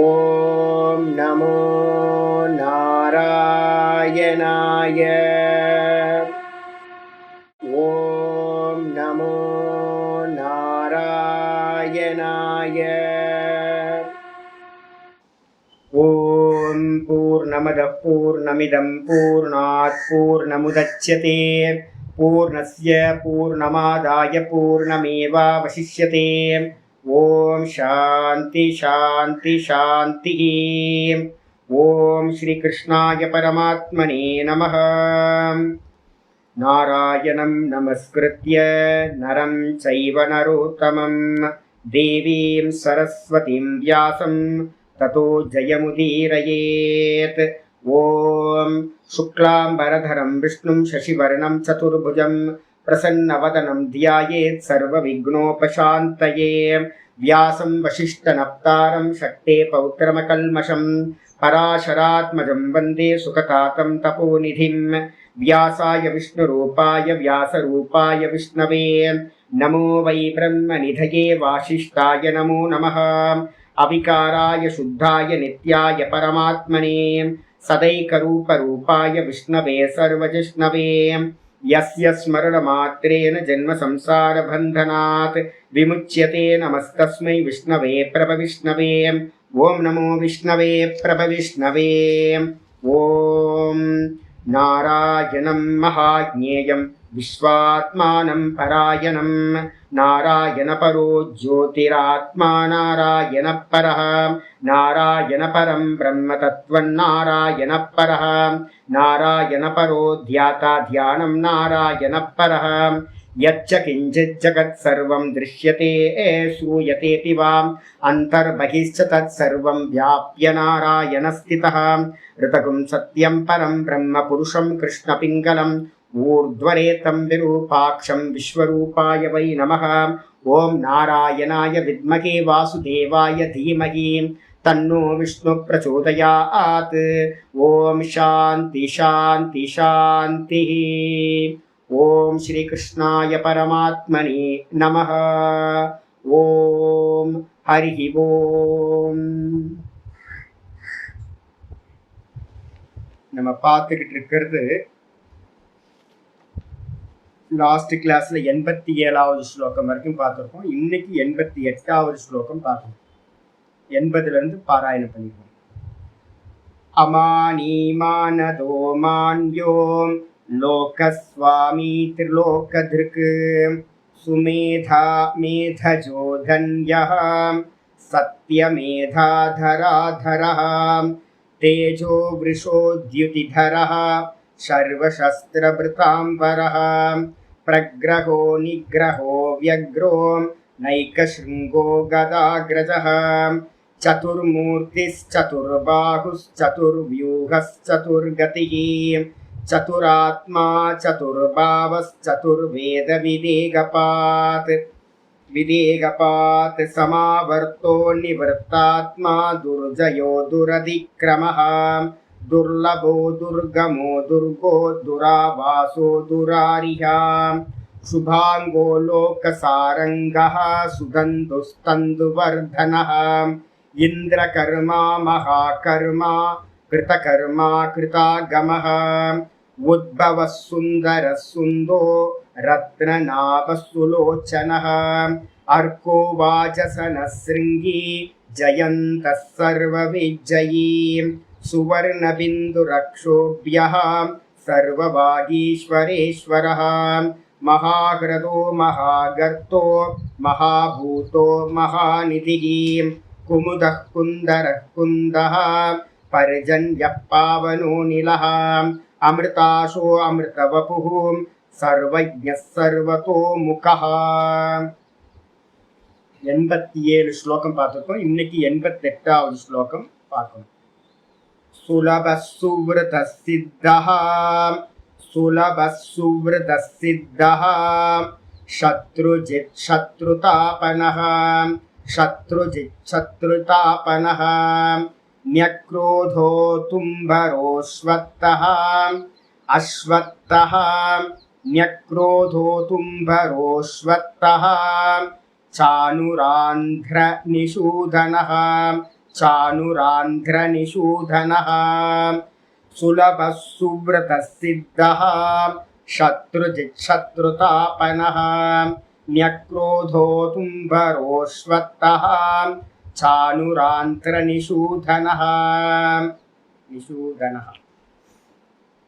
ஓம் நமோ நாராயணாய. ஓம் நமோ நாராயணாய. ஓம் பூர்ணமதః பூர்ணமிதம் பூர்ணாத் பூர்ணமுதச்யதே பூர்ணஸ்ய பூர்ணமாதாய பூர்ணமேவாவசிஷ்யதே. ஓம் சாந்தி சாந்தி சாந்தி. ஓம் ஸ்ரீ கிருஷ்ணாய பரமாத்மனே நமः. நாராயணம் நமஸ்கிருத்ய நரம் சைவ நரோத்தமம் தேவீம் சரஸ்வதீம் வியாசம் ததோ ஜயமுதீரயேத். ஓம் சுக்லாம்பரதரம் விஷ்ணும் சசிவர்ணம் சதுர்புஜம் பிரசன்னவதனம் த்யாயேத் சர்வவிக்னோபசாந்தயே. வியாசம் வசிஷ்டநப்தாரம் சக்தே பௌத்திரமகல்மஷம் பராசராத்மஜம் வந்தே சுகதாதம் தபோநிதிம். व्यासाय विष्णुरूपाय व्यासरूपाय विष्णवे नमो वै ब्रह्मनिधये वासिष्ठाय नमो नमः. अविकाराय शुद्धाय नित्याय परमात्मने सदैकरूपरूपाय विष्णवे सर्वजिष्णवे. यस्य स्मरणमात्रेण जन्मसंसारबन्धनात् विमुच्यते नमस्तस्मै विष्णवे प्रभविष्णवे. ॐ नमो विष्णवे प्रभविष्णवे. ॐ नारायणं महाज्ञेयं विश्वात्मानं परायणं नारायणपरो ज्योतिरात्मा नारायणपरः. नारायणपरं ब्रह्मतत्त्वं नारायणपरः. नारायणपरो ध्याता ध्यानं नारायणपरः. यच्च किञ्चित् जगत्सर्वं दृश्यते श्रूयतेऽपि वा अन्तर्बहिश्च तत्सर्वं व्याप्य नारायणस्थितः. ऋतगुं सत्यं परं ब्रह्म पुरुषं कृष्णपिङ्गलम् ऊर्ध्वरेतं विरूपाक्षं विश्वरूपाय वै नमः. ॐ नारायणाय विद्महे वासुदेवाय धीमहि तन्नो विष्णु प्रचोदयात्. ॐ शान्ति शान्ति शान्तिः. ஓம் ஸ்ரீ கிருஷ்ணாய பரமாத்மனே நமः. ஓம் ஹரி ஓம். நம்ம பார்த்துக்கிட்டு இருக்கிறது லாஸ்ட் கிளாஸ்ல 87வது ஸ்லோகம் வரைக்கும் பார்த்துருக்கோம். இன்னைக்கு 88வது ஸ்லோகம் பார்க்கணும். 80ல இருந்து பாராயணம் பண்ணிருக்கோம். அமானீமானதோ மான்யோம் लोकस्वामी त्रिलोकधृक् सुमेधा मेधजो धन्यः सत्यमेधाधराधरः तेजो वृषोद्युतिधरः सर्वशस्त्रभृताम्बरः प्रग्रहो निग्रहो व्यग्रो नैकशृङ्गो गदाग्रजः चतुर्मूर्तिश्चतुर्बाहुश्चतुर्व्यूहश्चतुर्गतिः चतुरात्मा चतुर्भावश्चतुर्वेद विदेगपात् समावर्तो निवृत्तात्मा दुर्जयो दुरधिक्रमः दुर्लभो दुर्गमो दुर्गो दुरावासो दुरारिः शुभांगो लोकसारंगः सुगन्धुस्तन्दुवर्धनः इन्द्रकर्मा महाकर्मा कृतकर्मा कृतागमः उद्भवः सुन्दरः सुन्दो रत्ननाभः सुलोचनः अर्को वाजसनः शृङ्गी जयन्तः सर्वविजयी सुवर्णबिन्दुरक्षोभ्यः सर्ववागीश्वरेश्वरः महाह्रदो महागर्तो महाभूतो महानिधिः कुमुदः कुन्दरः कुन्दः पर्जन्यः पावनो निलः अमृताशो अमृतवपुः सर्वज्ञः सर्वतोमुखः. 87 ஸ்லோகம் பார்த்துருக்கோம். இன்னைக்கு 88வது ஸ்லோகம் பார்க்கணும். சுலப சுவ்ருத சித்தः சுலப சுவ்ருத சித்தः शत्रुजित् शत्रुतापनः शत्रुजित् शत्रुतापनः न्यक्रोधो तुम्भरोऽश्वत्थः अश्वत्थः न्यक्रोधो तुम्भरोऽश्वत्थः चानुरान्ध्रनिषूदनः சானுராந்திர நிஷூதனஹ சுலப சுவ்ரத சித்தஹ சத்ருஜித் சத்ருதாபனஹ ன்யக்ரோதோ தும்பரோஸ்வத்தஹ சானுராந்திர நிஷூதனஹ.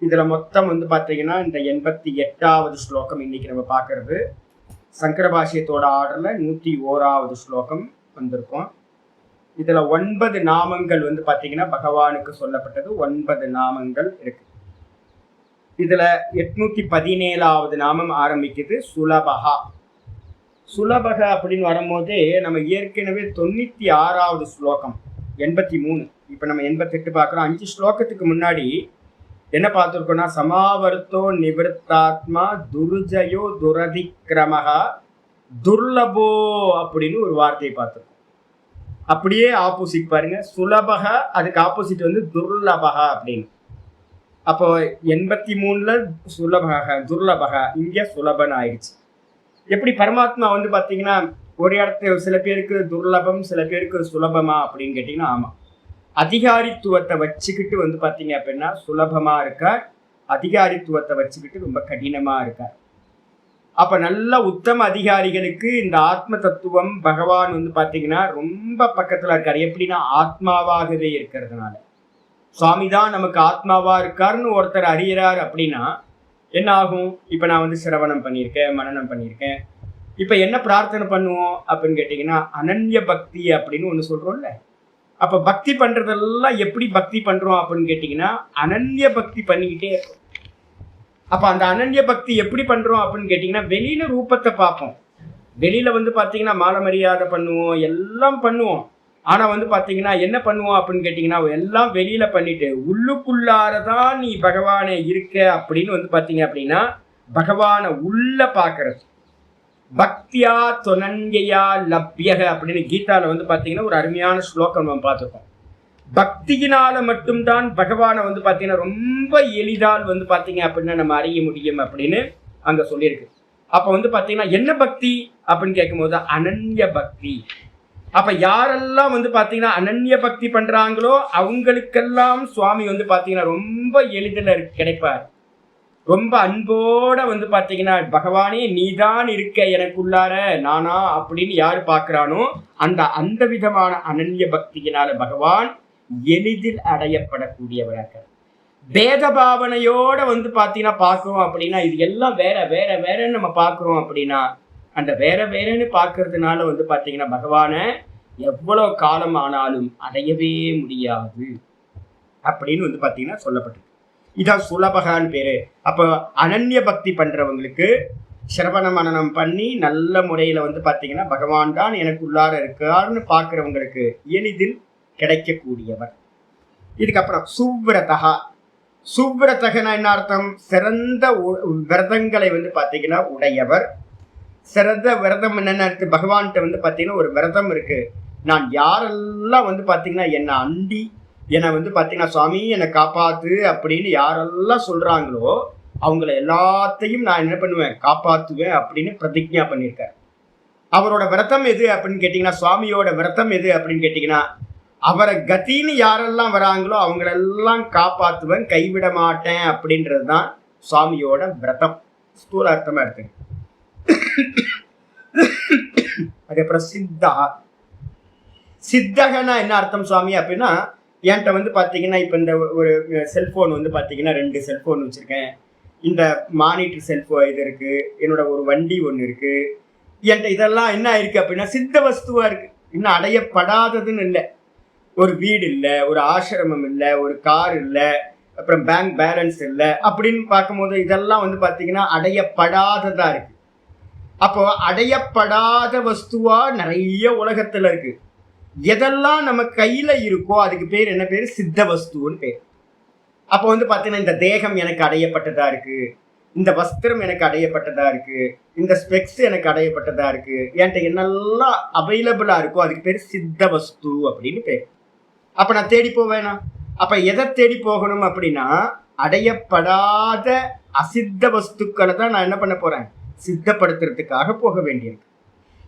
இதுல மொத்தம் வந்து பாத்தீங்கன்னா இந்த 88வது ஸ்லோகம் இன்னைக்கு நம்ம பார்க்கறது. சங்கர பாஷ்யத்தோட ஆர்டர்ல 101வது ஸ்லோகம் வந்திருக்கும். இதுல 9 நாமங்கள் வந்து பாத்தீங்கன்னா பகவானுக்கு சொல்லப்பட்டது 9 நாமங்கள் இருக்கு. இதுல 817வது நாமம் ஆரம்பிக்குது சுலபகா. சுலபக அப்படின்னு வரும்போதே நம்ம ஏற்கனவே 96வது ஸ்லோகம் 83, இப்ப நம்ம 88 பார்க்கிறோம். 5 ஸ்லோகத்துக்கு முன்னாடி என்ன பார்த்துருக்கோம்னா சமாவர்த்தோ நிவர்த்தாத்மா துர்ஜயோ துரதிக்கிரமகா துர்லபோ அப்படின்னு ஒரு வார்த்தையை பார்த்துருக்கோம். அப்படியே ஆப்போசிட் பாருங்க, சுலபக அதுக்கு ஆப்போசிட் வந்து துர்லபகா அப்படின்னு. அப்போ 83ல சுலபக துர்லபக, இங்க சுலபன் ஆயிடுச்சு. எப்படி பரமாத்மா வந்து பாத்தீங்கன்னா ஒரு இடத்துல சில பேருக்கு துர்லபம் சில பேருக்கு சுலபமா அப்படின்னு கேட்டீங்கன்னா ஆமா, அதிகாரித்துவத்தை வச்சுக்கிட்டு வந்து பாத்தீங்க அப்படின்னா சுலபமா இருக்கார், அதிகாரித்துவத்தை வச்சுக்கிட்டு ரொம்ப கடினமா இருக்கார். அப்ப நல்ல உத்தம அதிகாரிகளுக்கு இந்த ஆத்ம தத்துவம் பகவான் வந்து பாத்தீங்கன்னா ரொம்ப பக்கத்துல இருக்காரு. எப்படின்னா ஆத்மாவாகவே இருக்கிறதுனால. சுவாமி தான் நமக்கு ஆத்மாவா இருக்காருன்னு ஒருத்தர் அறியறார் அப்படின்னா என்ன ஆகும்? இப்ப நான் வந்து சிரவணம் பண்ணியிருக்கேன், மனனம் பண்ணியிருக்கேன். இப்ப என்ன பிரார்த்தனை பண்ணுவோம் அப்படின்னு கேட்டீங்கன்னா அனன்ய பக்தி அப்படின்னு ஒண்ணு சொல்றோம்ல. அப்ப பக்தி பண்றதெல்லாம் எப்படி பக்தி பண்றோம் அப்படின்னு கேட்டீங்கன்னா அனன்ய பக்தி பண்ணிக்கிட்டே இருக்கும். அப்ப அந்த அனன்ய பக்தி எப்படி பண்றோம் அப்படின்னு கேட்டீங்கன்னா வெளியில ரூபத்தை பார்ப்போம், வெளியில வந்து பாத்தீங்கன்னா மாலை மரியாதை பண்ணுவோம், எல்லாம் பண்ணுவோம். ஆனா வந்து பாத்தீங்கன்னா என்ன பண்ணுவோம் அப்படின்னு கேட்டீங்கன்னா எல்லாம் வெளியில பண்ணிட்டு உள்ளுக்குள்ளாரதான் நீ பகவானே இருக்க அப்படின்னு வந்து பாத்தீங்க அப்படின்னா பகவானை உள்ள பாக்குறது. பக்தியா தொனன்யா லப்யக அப்படின்னு கீதால வந்து பாத்தீங்கன்னா ஒரு அருமையான ஸ்லோகம் நம்ம பார்த்துருக்கோம். பக்தியினால மட்டும்தான் பகவானை வந்து பாத்தீங்கன்னா ரொம்ப எளிதால் வந்து பாத்தீங்க அப்படின்னா நம்ம அறிய முடியும் அப்படின்னு அங்க சொல்லியிருக்கு. அப்ப வந்து பாத்தீங்கன்னா என்ன பக்தி அப்படின்னு கேட்கும் போது அனன்ய பக்தி. அப்ப யாரெல்லாம் வந்து பாத்தீங்கன்னா அனன்ய பக்தி பண்றாங்களோ அவங்களுக்கெல்லாம் சுவாமி வந்து பாத்தீங்கன்னா ரொம்ப எளிதில் கிடைப்பார். ரொம்ப அன்போட வந்து பாத்தீங்கன்னா பகவானே நீதான் இருக்க எனக்குள்ளார நானா அப்படின்னு யாரு பாக்குறானோ அந்த விதமான அனன்ய பக்தியினால பகவான் எளிதில் அடையப்படக்கூடியவராக. பேத பாவனையோட வந்து பாத்தீங்கன்னா பாக்குறோம் அப்படின்னா இது எல்லாம் வேற வேற வேறன்னு நம்ம பாக்குறோம் அப்படின்னா அந்த வேற வேறன்னு பாக்குறதுனால வந்து பாத்தீங்கன்னா பகவானை எவ்வளவு காலம் ஆனாலும் அடையவே முடியாது அப்படின்னு வந்து பாத்தீங்கன்னா சொல்லப்பட்டிருக்கு. இதான் சுலபகான்னு பேரு. அப்போ அனன்ய பக்தி பண்றவங்களுக்கு சிரவண மனனம் பண்ணி நல்ல முறையில வந்து பாத்தீங்கன்னா பகவான் தான் எனக்கு உள்ளார இருக்காருன்னு பாக்குறவங்களுக்கு எளிதில் கிடைக்கக்கூடியவர். இதுக்கப்புறம் சுவ்ரதகா. சுவ்ரதகனா என்ன அர்த்தம்? சிறந்த விரதங்களை வந்து பாத்தீங்கன்னா உடையவர். சிறந்த விரதம் என்னென்ன இருக்கு? பகவான்கிட்ட வந்து பாத்தீங்கன்னா ஒரு விரதம் இருக்கு. நான் யாரெல்லாம் வந்து பாத்தீங்கன்னா என்னை அண்டி என்னை வந்து பாத்தீங்கன்னா சுவாமி என்னை காப்பாத்து அப்படின்னு யாரெல்லாம் சொல்றாங்களோ அவங்கள எல்லாத்தையும் நான் என்ன பண்ணுவேன்? காப்பாத்துவேன் அப்படின்னு பிரதிஜ்ஞா பண்ணியிருக்கார். அவரோட விரதம் எது அப்படின்னு கேட்டீங்கன்னா சுவாமியோட விரதம் எது அப்படின்னு கேட்டீங்கன்னா அவரை கத்தின்னு யாரெல்லாம் வராங்களோ அவங்களெல்லாம் காப்பாத்துவேன், கைவிட மாட்டேன் அப்படின்றதுதான் சுவாமியோட விரதம். ஸ்தூல அர்த்தமா இருக்கு. அதுக்கப்புறம் சித்தா. சித்தகனா என்ன அர்த்தம் சுவாமி அப்படின்னா என்கிட்ட வந்து பாத்தீங்கன்னா இப்ப இந்த ஒரு செல்போன் வந்து பாத்தீங்கன்னா 2 செல்போன் வச்சிருக்கேன், இந்த மானிட்டர் செல்போன் இது இருக்கு, என்னோட ஒரு வண்டி ஒண்ணு இருக்கு, என்கிட்ட இதெல்லாம் என்ன இருக்கு அப்படின்னா சித்த வஸ்துவா இருக்கு. இன்னும் அடையப்படாததுன்னு இல்லை. ஒரு வீடு இல்லை, ஒரு ஆசிரமம் இல்லை, ஒரு கார் இல்லை, அப்புறம் பேங்க் பேலன்ஸ் இல்லை அப்படின்னு பார்க்கும்போது இதெல்லாம் வந்து பாத்தீங்கன்னா அடையப்படாததா இருக்கு. அப்போ அடையப்படாத வஸ்துவா நிறைய உலகத்துல இருக்கு. எதெல்லாம் நம்ம கையில இருக்கோ அதுக்கு பேர் என்ன பேரு? சித்த வஸ்துன்னு பேர். அப்போ வந்து பாத்தீங்கன்னா இந்த தேகம் எனக்கு அடையப்பட்டதா இருக்கு, இந்த வஸ்திரம் எனக்கு அடையப்பட்டதா இருக்கு, இந்த ஸ்பெக்ஸ் எனக்கு அடையப்பட்டதா இருக்கு, என்கிட்ட என்னெல்லாம் அவைலபிளா இருக்கோ அதுக்கு பேர் சித்த வஸ்து அப்படின்னு பேர். அப்ப நான் தேடி போவேனா? அப்ப எதை தேடி போகணும் அப்படின்னா அடையப்படாத அசித்த வஸ்துக்களை தான் நான் என்ன பண்ண போறேன்? சித்தப்படுத்துறதுக்காக போக வேண்டியிருக்கு.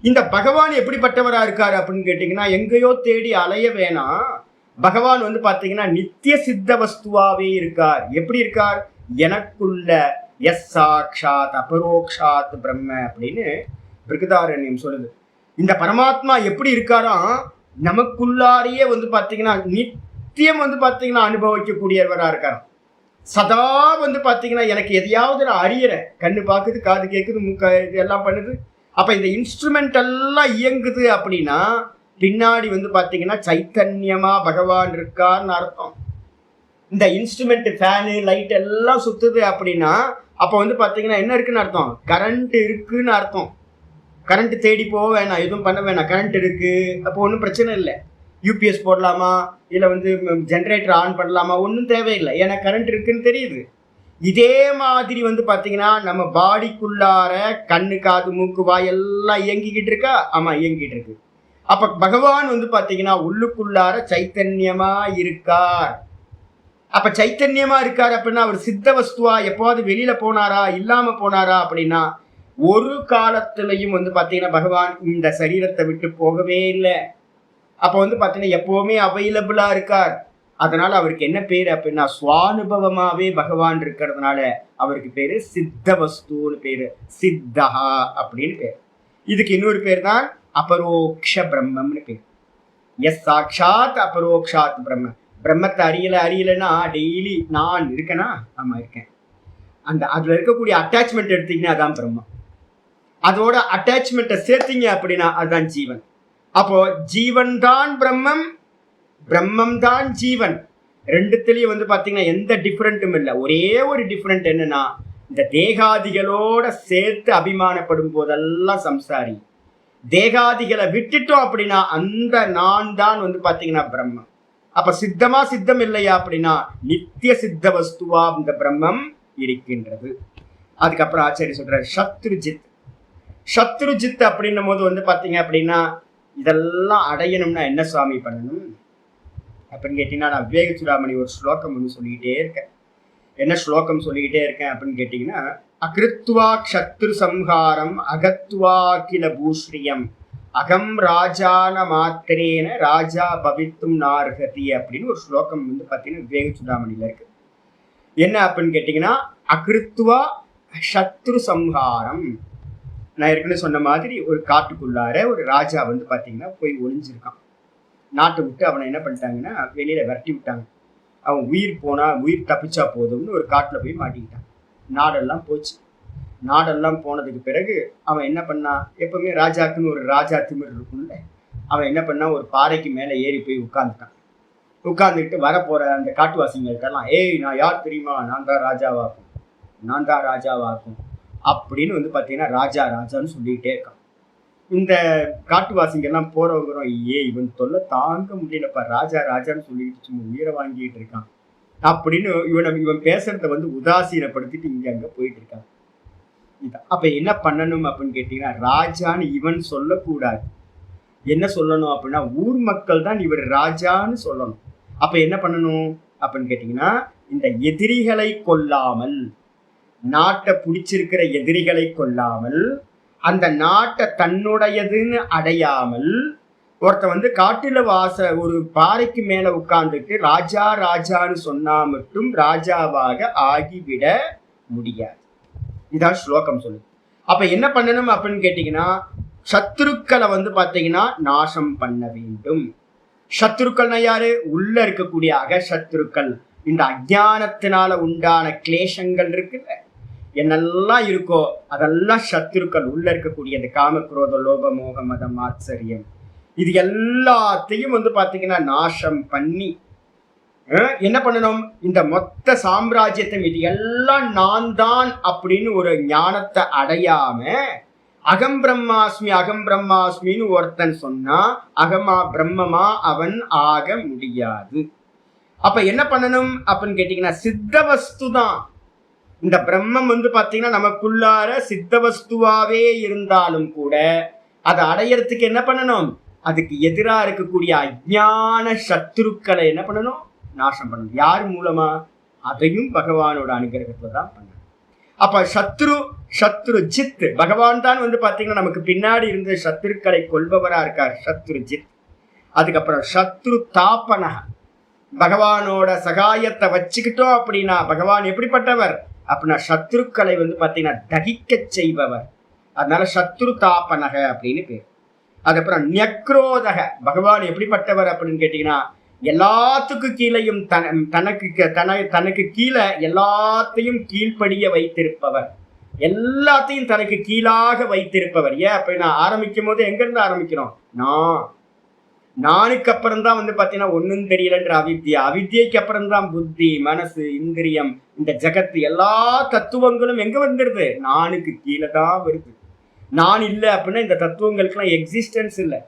இந்த பகவான் எப்படிப்பட்டவரா இருக்காரு அப்படின்னு கேட்டீங்கன்னா, எங்கேயோ தேடி அலைய வேணாம். பகவான் வந்து பாத்தீங்கன்னா நித்திய சித்த வஸ்துவாவே இருக்கார். எப்படி இருக்கார்? எனக்குள்ள எஸ் சாட்சாத் அபரோக்ஷாத் பிரம்ம அப்படின்னு பிருகதாரண்யம் சொல்லுது. இந்த பரமாத்மா எப்படி இருக்காராம்? நமக்குள்ளாரையே வந்து பாத்தீங்கன்னா நித்தியம் வந்து பாத்தீங்கன்னா அனுபவிக்கக்கூடியவரா இருக்காராம். சதா வந்து பாத்தீங்கன்னா எனக்கு எதையாவது நான் அறியறேன். கண்ணு பாக்குது, காது கேட்குது, மூக்க இது எல்லாம் பண்ணுது. அப்ப இந்த இன்ஸ்ட்ருமெண்ட் எல்லாம் இயங்குது அப்படின்னா பின்னாடி வந்து பாத்தீங்கன்னா சைத்தன்யமா பகவான் இருக்கான்னு அர்த்தம். இந்த இன்ஸ்ட்ருமெண்ட் ஃபேனு லைட் எல்லாம் சுத்துது அப்படின்னா அப்ப வந்து பாத்தீங்கன்னா என்ன இருக்குன்னு அர்த்தம்? கரண்ட் இருக்குன்னு அர்த்தம். கரண்ட் தேடி போக வேணாம், எதுவும் பண்ண வேணாம், கரண்ட் இருக்கு, அப்போ ஒன்றும் பிரச்சனை இல்லை. யூபிஎஸ் போடலாமா, இல்லை வந்து ஜென்ரேட்டர் ஆன் பண்ணலாமா, ஒன்றும் தேவையில்லை, ஏன்னா கரண்ட் இருக்குன்னு தெரியுது. இதே மாதிரி வந்து பார்த்தீங்கன்னா நம்ம பாடிக்குள்ளார கண்ணு, காது, மூக்கு, வாய் எல்லாம் இயங்கிக்கிட்டு இருக்கா? ஆமாம், இயங்கிட்டு இருக்கு. அப்போ பகவான் வந்து பார்த்தீங்கன்னா உள்ளுக்குள்ளார சைத்தன்யமா இருக்கார். அப்ப சைத்தன்யமா இருக்காரு அப்படின்னா அவர் சித்த வஸ்துவா எப்போது வெளியில போனாரா, இல்லாம போனாரா அப்படின்னா ஒரு காலத்திலையும் வந்து பாத்தீங்கன்னா பகவான் இந்த சரீரத்தை விட்டு போகவே இல்லை. அப்ப வந்து பாத்தீங்கன்னா எப்பவுமே அவைலபிளா இருக்கார். அதனால அவருக்கு என்ன பேரு அப்படின்னா சுவானுபவமாவே பகவான் இருக்கிறதுனால அவருக்கு பேரு சித்த வஸ்துன்னு பேரு, சித்தஹா அப்படின்னு பேர். இதுக்கு இன்னொரு பேர் தான் அபரோக்ஷ பிரம்மம்னு பேர். எஸ் சாட்சாத் அபரோக்ஷாத் பிரம்ம. பிரம்மத்தை அறியலைன்னா டெய்லி நான் இருக்கேனா? ஆமா இருக்கேன். அந்த அதுல இருக்கக்கூடிய அட்டாச்மெண்ட் எடுத்தீங்கன்னா அதான் பிரம்மம். அதோட அட்டாச்மெண்ட்டை சேர்த்தீங்க அப்படின்னா அதுதான் ஜீவன். அப்போ ஜீவன் தான் பிரம்மம், பிரம்மம் தான் ஜீவன். ரெண்டுத்திலையும் வந்து பாத்தீங்கன்னா எந்த டிஃபரெண்ட்டும் இல்லை. ஒரே ஒரு டிஃபரெண்ட் என்னன்னா இந்த தேகாதிகளோட சேர்த்து அபிமானப்படும் போதெல்லாம் சம்சாரி. தேகாதிகளை விட்டுட்டோம் அப்படின்னா அந்த நான் தான் வந்து பாத்தீங்கன்னா பிரம்மம். அப்ப சித்தமா சித்தம் இல்லையா அப்படின்னா நித்திய சித்த வஸ்துவா இந்த பிரம்மம் இருக்கின்றது. அதுக்கப்புறம் ஆச்சாரிய சொல்றாரு சத்ருஜித். சத்ருஜித் அப்படின்னும் போது வந்து பாத்தீங்க அப்படின்னா இதெல்லாம் அடையணும்னா என்ன சுவாமி பண்ணணும் அப்படின்னு கேட்டீங்கன்னா, நான் விவேக சூடாமணி ஒரு ஸ்லோகம் ஒன்று சொல்லிக்கிட்டே இருக்கேன். என்ன ஸ்லோகம் சொல்லிக்கிட்டே இருக்கேன் அப்படின்னு கேட்டீங்கன்னா, அகிருத்வா க்ஷத்ரு சம்ஹாரம் அகத்வா கில பூஸ்ரீயம் அகம் ராஜான மாத்திரேன ராஜா பவித்தும் நார்ஹதி அப்படின்னு ஒரு ஸ்லோகம் வந்து பார்த்தீங்கன்னா விவேக சூடாமணியில் இருக்கு. என்ன அப்படின்னு கேட்டிங்கன்னா, அகிருத்வா சத்ரு சம்ஹாரம். நான் ஏற்கனவே சொன்ன மாதிரி ஒரு காட்டுக்குள்ளார ஒரு ராஜா வந்து பார்த்தீங்கன்னா போய் ஒளிஞ்சிருக்கான். நாட்டை விட்டு அவனை என்ன பண்ணிட்டாங்கன்னா வெளியில விரட்டி விட்டாங்க. அவன் உயிர் தப்பிச்சா போதும்னு ஒரு காட்டில் போய் மாட்டிக்கிட்டான். நாடெல்லாம் போச்சு. நாடெல்லாம் போனதுக்கு பிறகு அவன் என்ன பண்ணான்? எப்பவுமே ராஜாக்குன்னு ஒரு ராஜா திமிர் இருக்கும்ல, அவன் என்ன பண்ணான்? ஒரு பாறைக்கு மேலே ஏறி போய் உட்காந்துட்டான். உட்காந்துக்கிட்டு வரப்போற அந்த காட்டுவாசிங்கள்ட்டெல்லாம், ஏய் நான் யார் தெரியுமா, நான் தான் ராஜாவாக்கும் அப்படின்னு வந்து பார்த்தீங்கன்னா ராஜான்னு சொல்லிக்கிட்டே இருக்கான். இந்த காட்டுவாசிங்கெல்லாம் போறவங்கிறோம், இவன் தொல்லை தாங்க முடியலப்பா, ராஜான்னு சொல்லிட்டு சும்மா உயிரை வாங்கிட்டு இருக்கான் அப்படின்னு இவன் பேசுறத வந்து உதாசீனப்படுத்திட்டு இங்க அங்க போயிட்டு இருக்கான். அப்ப என்ன பண்ணணும் அப்படின்னு கேட்டீங்கன்னா, ராஜான்னு இவன் சொல்லக்கூடாது. என்ன சொல்லணும் அப்படின்னா ஊர் மக்கள் தான் இவர் ராஜான்னு சொல்லணும். அப்ப என்ன பண்ணணும் அப்படின்னு கேட்டீங்கன்னா, இந்த எதிரிகளை கொல்லாமல், நாட்டை பிடிச்சிருக்கிற எதிரிகளை கொல்லாமல், அந்த நாட்டை தன்னுடையதுன்னு அடையாமல், ஒருத்த வந்து காட்டுல ஒரு பாறைக்கு மேல உட்கார்ந்துட்டு ராஜான்னு சொன்னா மட்டும் ராஜாவாக ஆகிவிட முடியாது. இதான் ஸ்லோகம் சொல்லுது. அப்ப என்ன பண்ணணும் அப்படின்னு கேட்டீங்கன்னா, சத்துருக்களை வந்து பாத்தீங்கன்னா நாசம் பண்ண வேண்டும். சத்துருக்கள்னா யாரு? உள்ள இருக்கக்கூடிய அகசத்துருக்கள். இந்த அஜானத்தினால உண்டான கிளேசங்கள் இருக்குல்ல, என்னெல்லாம் இருக்கோ அதெல்லாம் சத்துருக்கள். உள்ள இருக்கக்கூடிய இந்த காம குரோத லோப மோக மதம் ஆச்சரியம், இது எல்லாத்தையும் வந்து பாத்தீங்கன்னா நாசம் பண்ணி என்ன பண்ணணும்? இந்த மொத்த சாம்ராஜ்யத்தை இது எல்லாம் நான் தான் அப்படின்னு ஒரு ஞானத்தை அடையாம அகம் பிரம்மாஸ்மின்னு ஒருத்தன் சொன்னா பிரம்மமா அவன் ஆக முடியாது. அப்ப என்ன பண்ணணும் அப்படின்னு கேட்டீங்கன்னா, சித்த வஸ்து தான் இந்த பிரம்மம் வந்து பாத்தீங்கன்னா நமக்குள்ளார சித்த வஸ்துவாவே இருந்தாலும் கூட அதை அடையறதுக்கு என்ன பண்ணணும்? அதுக்கு எதிராக இருக்கக்கூடிய அஜ்ஞான சத்துருக்களை என்ன பண்ணணும்? நாசம் பண்ணணும். யார் மூலமா? அதையும் பகவானோட அனுகிரகத்துல தான் பண்ணணும். அப்ப சத்ரு ஜித் பகவான் தான் வந்து பாத்தீங்கன்னா நமக்கு பின்னாடி இருந்து சத்துருக்களை கொள்பவரா இருக்கார், சத்ரு ஜித். அதுக்கப்புறம் சத்ரு தாபனக, பகவானோட சகாயத்தை வச்சுக்கிட்டோம் அப்படின்னா பகவான் எப்படிப்பட்டவர் அப்படின்னா சத்ருக்களை வந்து பாத்தீங்கன்னா தகிக்க செய்பவர். அதனால சத்ரு தாபனக அப்படின்னு பேர். அதுக்கப்புறம் நக்ரோதக, பகவான் எப்படிப்பட்டவர் அப்படின்னு கேட்டீங்கன்னா எல்லாத்துக்கும் கீழையும் தனக்கு கீழே எல்லாத்தையும் கீழ்ப்படிய வைத்திருப்பவர், எல்லாத்தையும் தனக்கு கீழாக வைத்திருப்பவர். ஏன் அப்படின்னா ஆரம்பிக்கும் போது எங்க இருந்து ஆரம்பிக்கிறோம், நானுக்கு அப்புறம் தான் வந்து பாத்தீங்கன்னா ஒன்னும் தெரியலன்ற அவித்யைக்கு அப்புறம் தான் புத்தி, மனசு, இந்திரியம், இந்த ஜகத்து எல்லா தத்துவங்களும் எங்க வந்துருது, நானுக்கு கீழே தான் வருது. நான் இல்லை அப்படின்னா இந்த தத்துவங்களுக்குலாம் எக்ஸிஸ்டன்ஸ் இல்லை.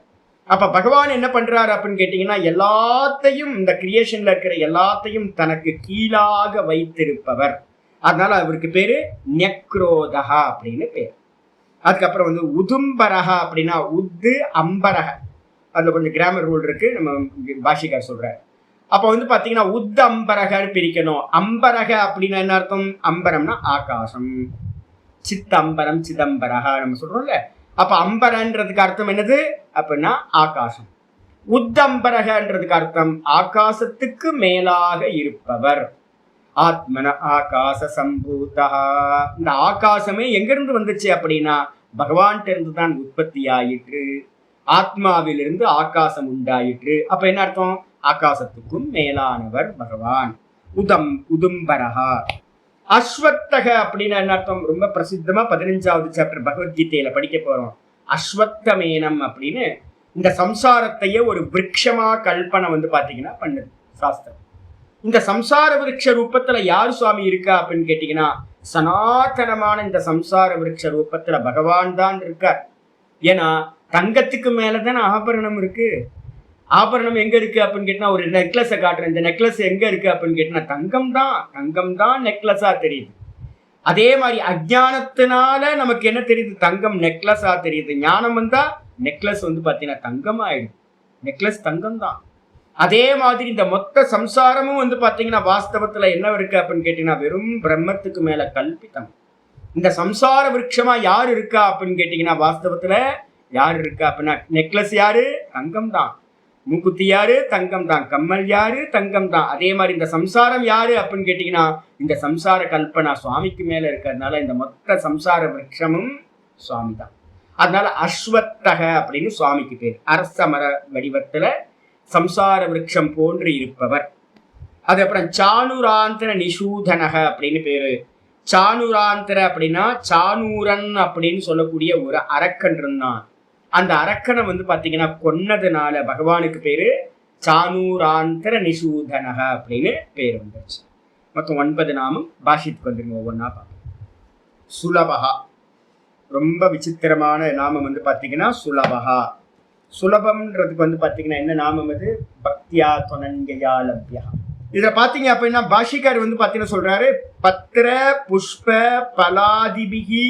அப்ப பகவான் என்ன பண்றாரு அப்படின்னு கேட்டீங்கன்னா எல்லாத்தையும், இந்த கிரியேஷன்ல இருக்கிற எல்லாத்தையும் தனக்கு கீழாக வைத்திருப்பவர். அதனால அவருக்கு பேரு நக்ரோதகா அப்படின்னு பேர். அதுக்கப்புறம் வந்து உதும்பரகா அப்படின்னா உத்து அம்பரக, அதுல கொஞ்சம் கிராமர் ரூல் இருக்கு, நம்ம பாஷிகார் சொல்றாரு. அப்ப வந்து பாத்தீங்கன்னா உத் அம்பரகன்னு பிரிக்கணும். அம்பரக அப்படின்னா என்ன அர்த்தம், அம்பரம்னா ஆகாசம், சித்தம்பரம் சிதம்பரகா நம்ம சொல்றோம்ல. அப்ப அம்பரன்றதுக்கு அர்த்தம் என்னது அப்படின்னா ஆகாசம். உத்தம்பரகன்றதுக்கு அர்த்தம் ஆகாசத்துக்கு மேலாக இருப்பவர். ஆத்மன ஆகாச சம்பூதா, இந்த ஆகாசமே எங்க இருந்து வந்துச்சு அப்படின்னா பகவான்கிட்ட இருந்து தான் உற்பத்தி ஆயிற்று. ஆத்மாவிலிருந்து ஆகாசம் உண்டாயிற்று. அப்ப என்ன அர்த்தம், ஆகாசத்துக்கும் மேலானவர் பகவான். உதும்பரகா. அஸ்வத்தக அப்படின்னா என்ன அர்த்தம், ரொம்ப பிரசித்தமா 15வது சாப்டர் பகவத்கீதையில படிக்க போறோம். அஸ்வத்தமேனம் அப்படின்னு இந்த சம்சாரத்தையே ஒரு விருட்சமா கல்பனை வந்து பாத்தீங்கன்னா பண்ணுது சாஸ்திரம். இந்த சம்சார விருட்ச ரூபத்துல யாரு சுவாமி இருக்கா அப்படின்னு கேட்டீங்கன்னா சனாதனமான இந்த சம்சார விருட்ச ரூபத்துல பகவான் தான் இருக்கார். ஏன்னா தங்கத்துக்கு மேலதானே ஆபரணம் இருக்கு. ஆபரணம் எங்க இருக்கு அப்படின்னு கேட்டா ஒரு நெக்லஸை காட்டுறேன், இந்த நெக்லஸ் எங்க இருக்கு அப்படின்னு கேட்டா தங்கம் தான் நெக்லஸா தெரியுது. அதே மாதிரி அஜ்ஞானத்தினால நமக்கு என்ன தெரியுது, தங்கம் நெக்லஸா தெரியுது. ஞானம் வந்தா நெக்லஸ் வந்து பாத்தீங்கன்னா தங்கம் ஆயிடுது, நெக்லஸ் தங்கம் தான். அதே மாதிரி இந்த மொத்த சம்சாரமும் வந்து பாத்தீங்கன்னா வாஸ்தவத்துல என்ன இருக்கு அப்படின்னு கேட்டீங்கன்னா வெறும் பிரம்மத்துக்கு மேல கல்பித்தம். இந்த சம்சார விருட்சமா யாரு இருக்கா அப்படின்னு கேட்டீங்கன்னா வாஸ்தவத்துல யாரு இருக்கா அப்படின்னா நெக்லஸ் யாரு, தங்கம் தான். மூக்குத்தி யாரு, தங்கம் தான். கம்மல் யாரு, தங்கம் தான். அதே மாதிரி இந்த சம்சாரம் யாரு அப்படின்னு கேட்டீங்கன்னா இந்த சம்சார கல்பனா சுவாமிக்கு மேல இருக்கிறதுனால இந்த மொத்த சம்சார விருட்சமும் சுவாமி தான். அதனால அஸ்வத்தக அப்படின்னு சுவாமிக்கு பேர். அரசமர வடிவத்துல சம்சார விருட்சம் போன்று இருப்பவர். அதுக்கப்புறம் சாணுராந்தர நிஷூதனக அப்படின்னு பேரு. சாணுராந்தர அப்படின்னா சாணூரன் அப்படின்னு சொல்லக்கூடிய ஒரு அரக்கன் இருந்தான். அந்த அரக்கனை வந்து பாத்தீங்கன்னா கொன்னதுனால பகவானுக்கு பேரு சாணூராந்தர நிஷூதனக அப்படின்னு பேர் வந்துருச்சு. மொத்தம் 9 நாமம். பாஷித்துக்கு வந்துருங்க, ஒவ்வொன்றா பார்ப்போம். சுலபகா, ரொம்ப விசித்திரமான நாமம் வந்து பாத்தீங்கன்னா சுலபகா. சுலபம்ன்றதுக்கு வந்து பாத்தீங்கன்னா என்ன நாமம் அது, பக்தியா தொனன்யா லப்யா. இதுல பாத்தீங்க அப்படின்னா பாஷிகார் வந்து பாத்தீங்கன்னா சொல்றாரு பத்திர புஷ்ப பலாதிபிகி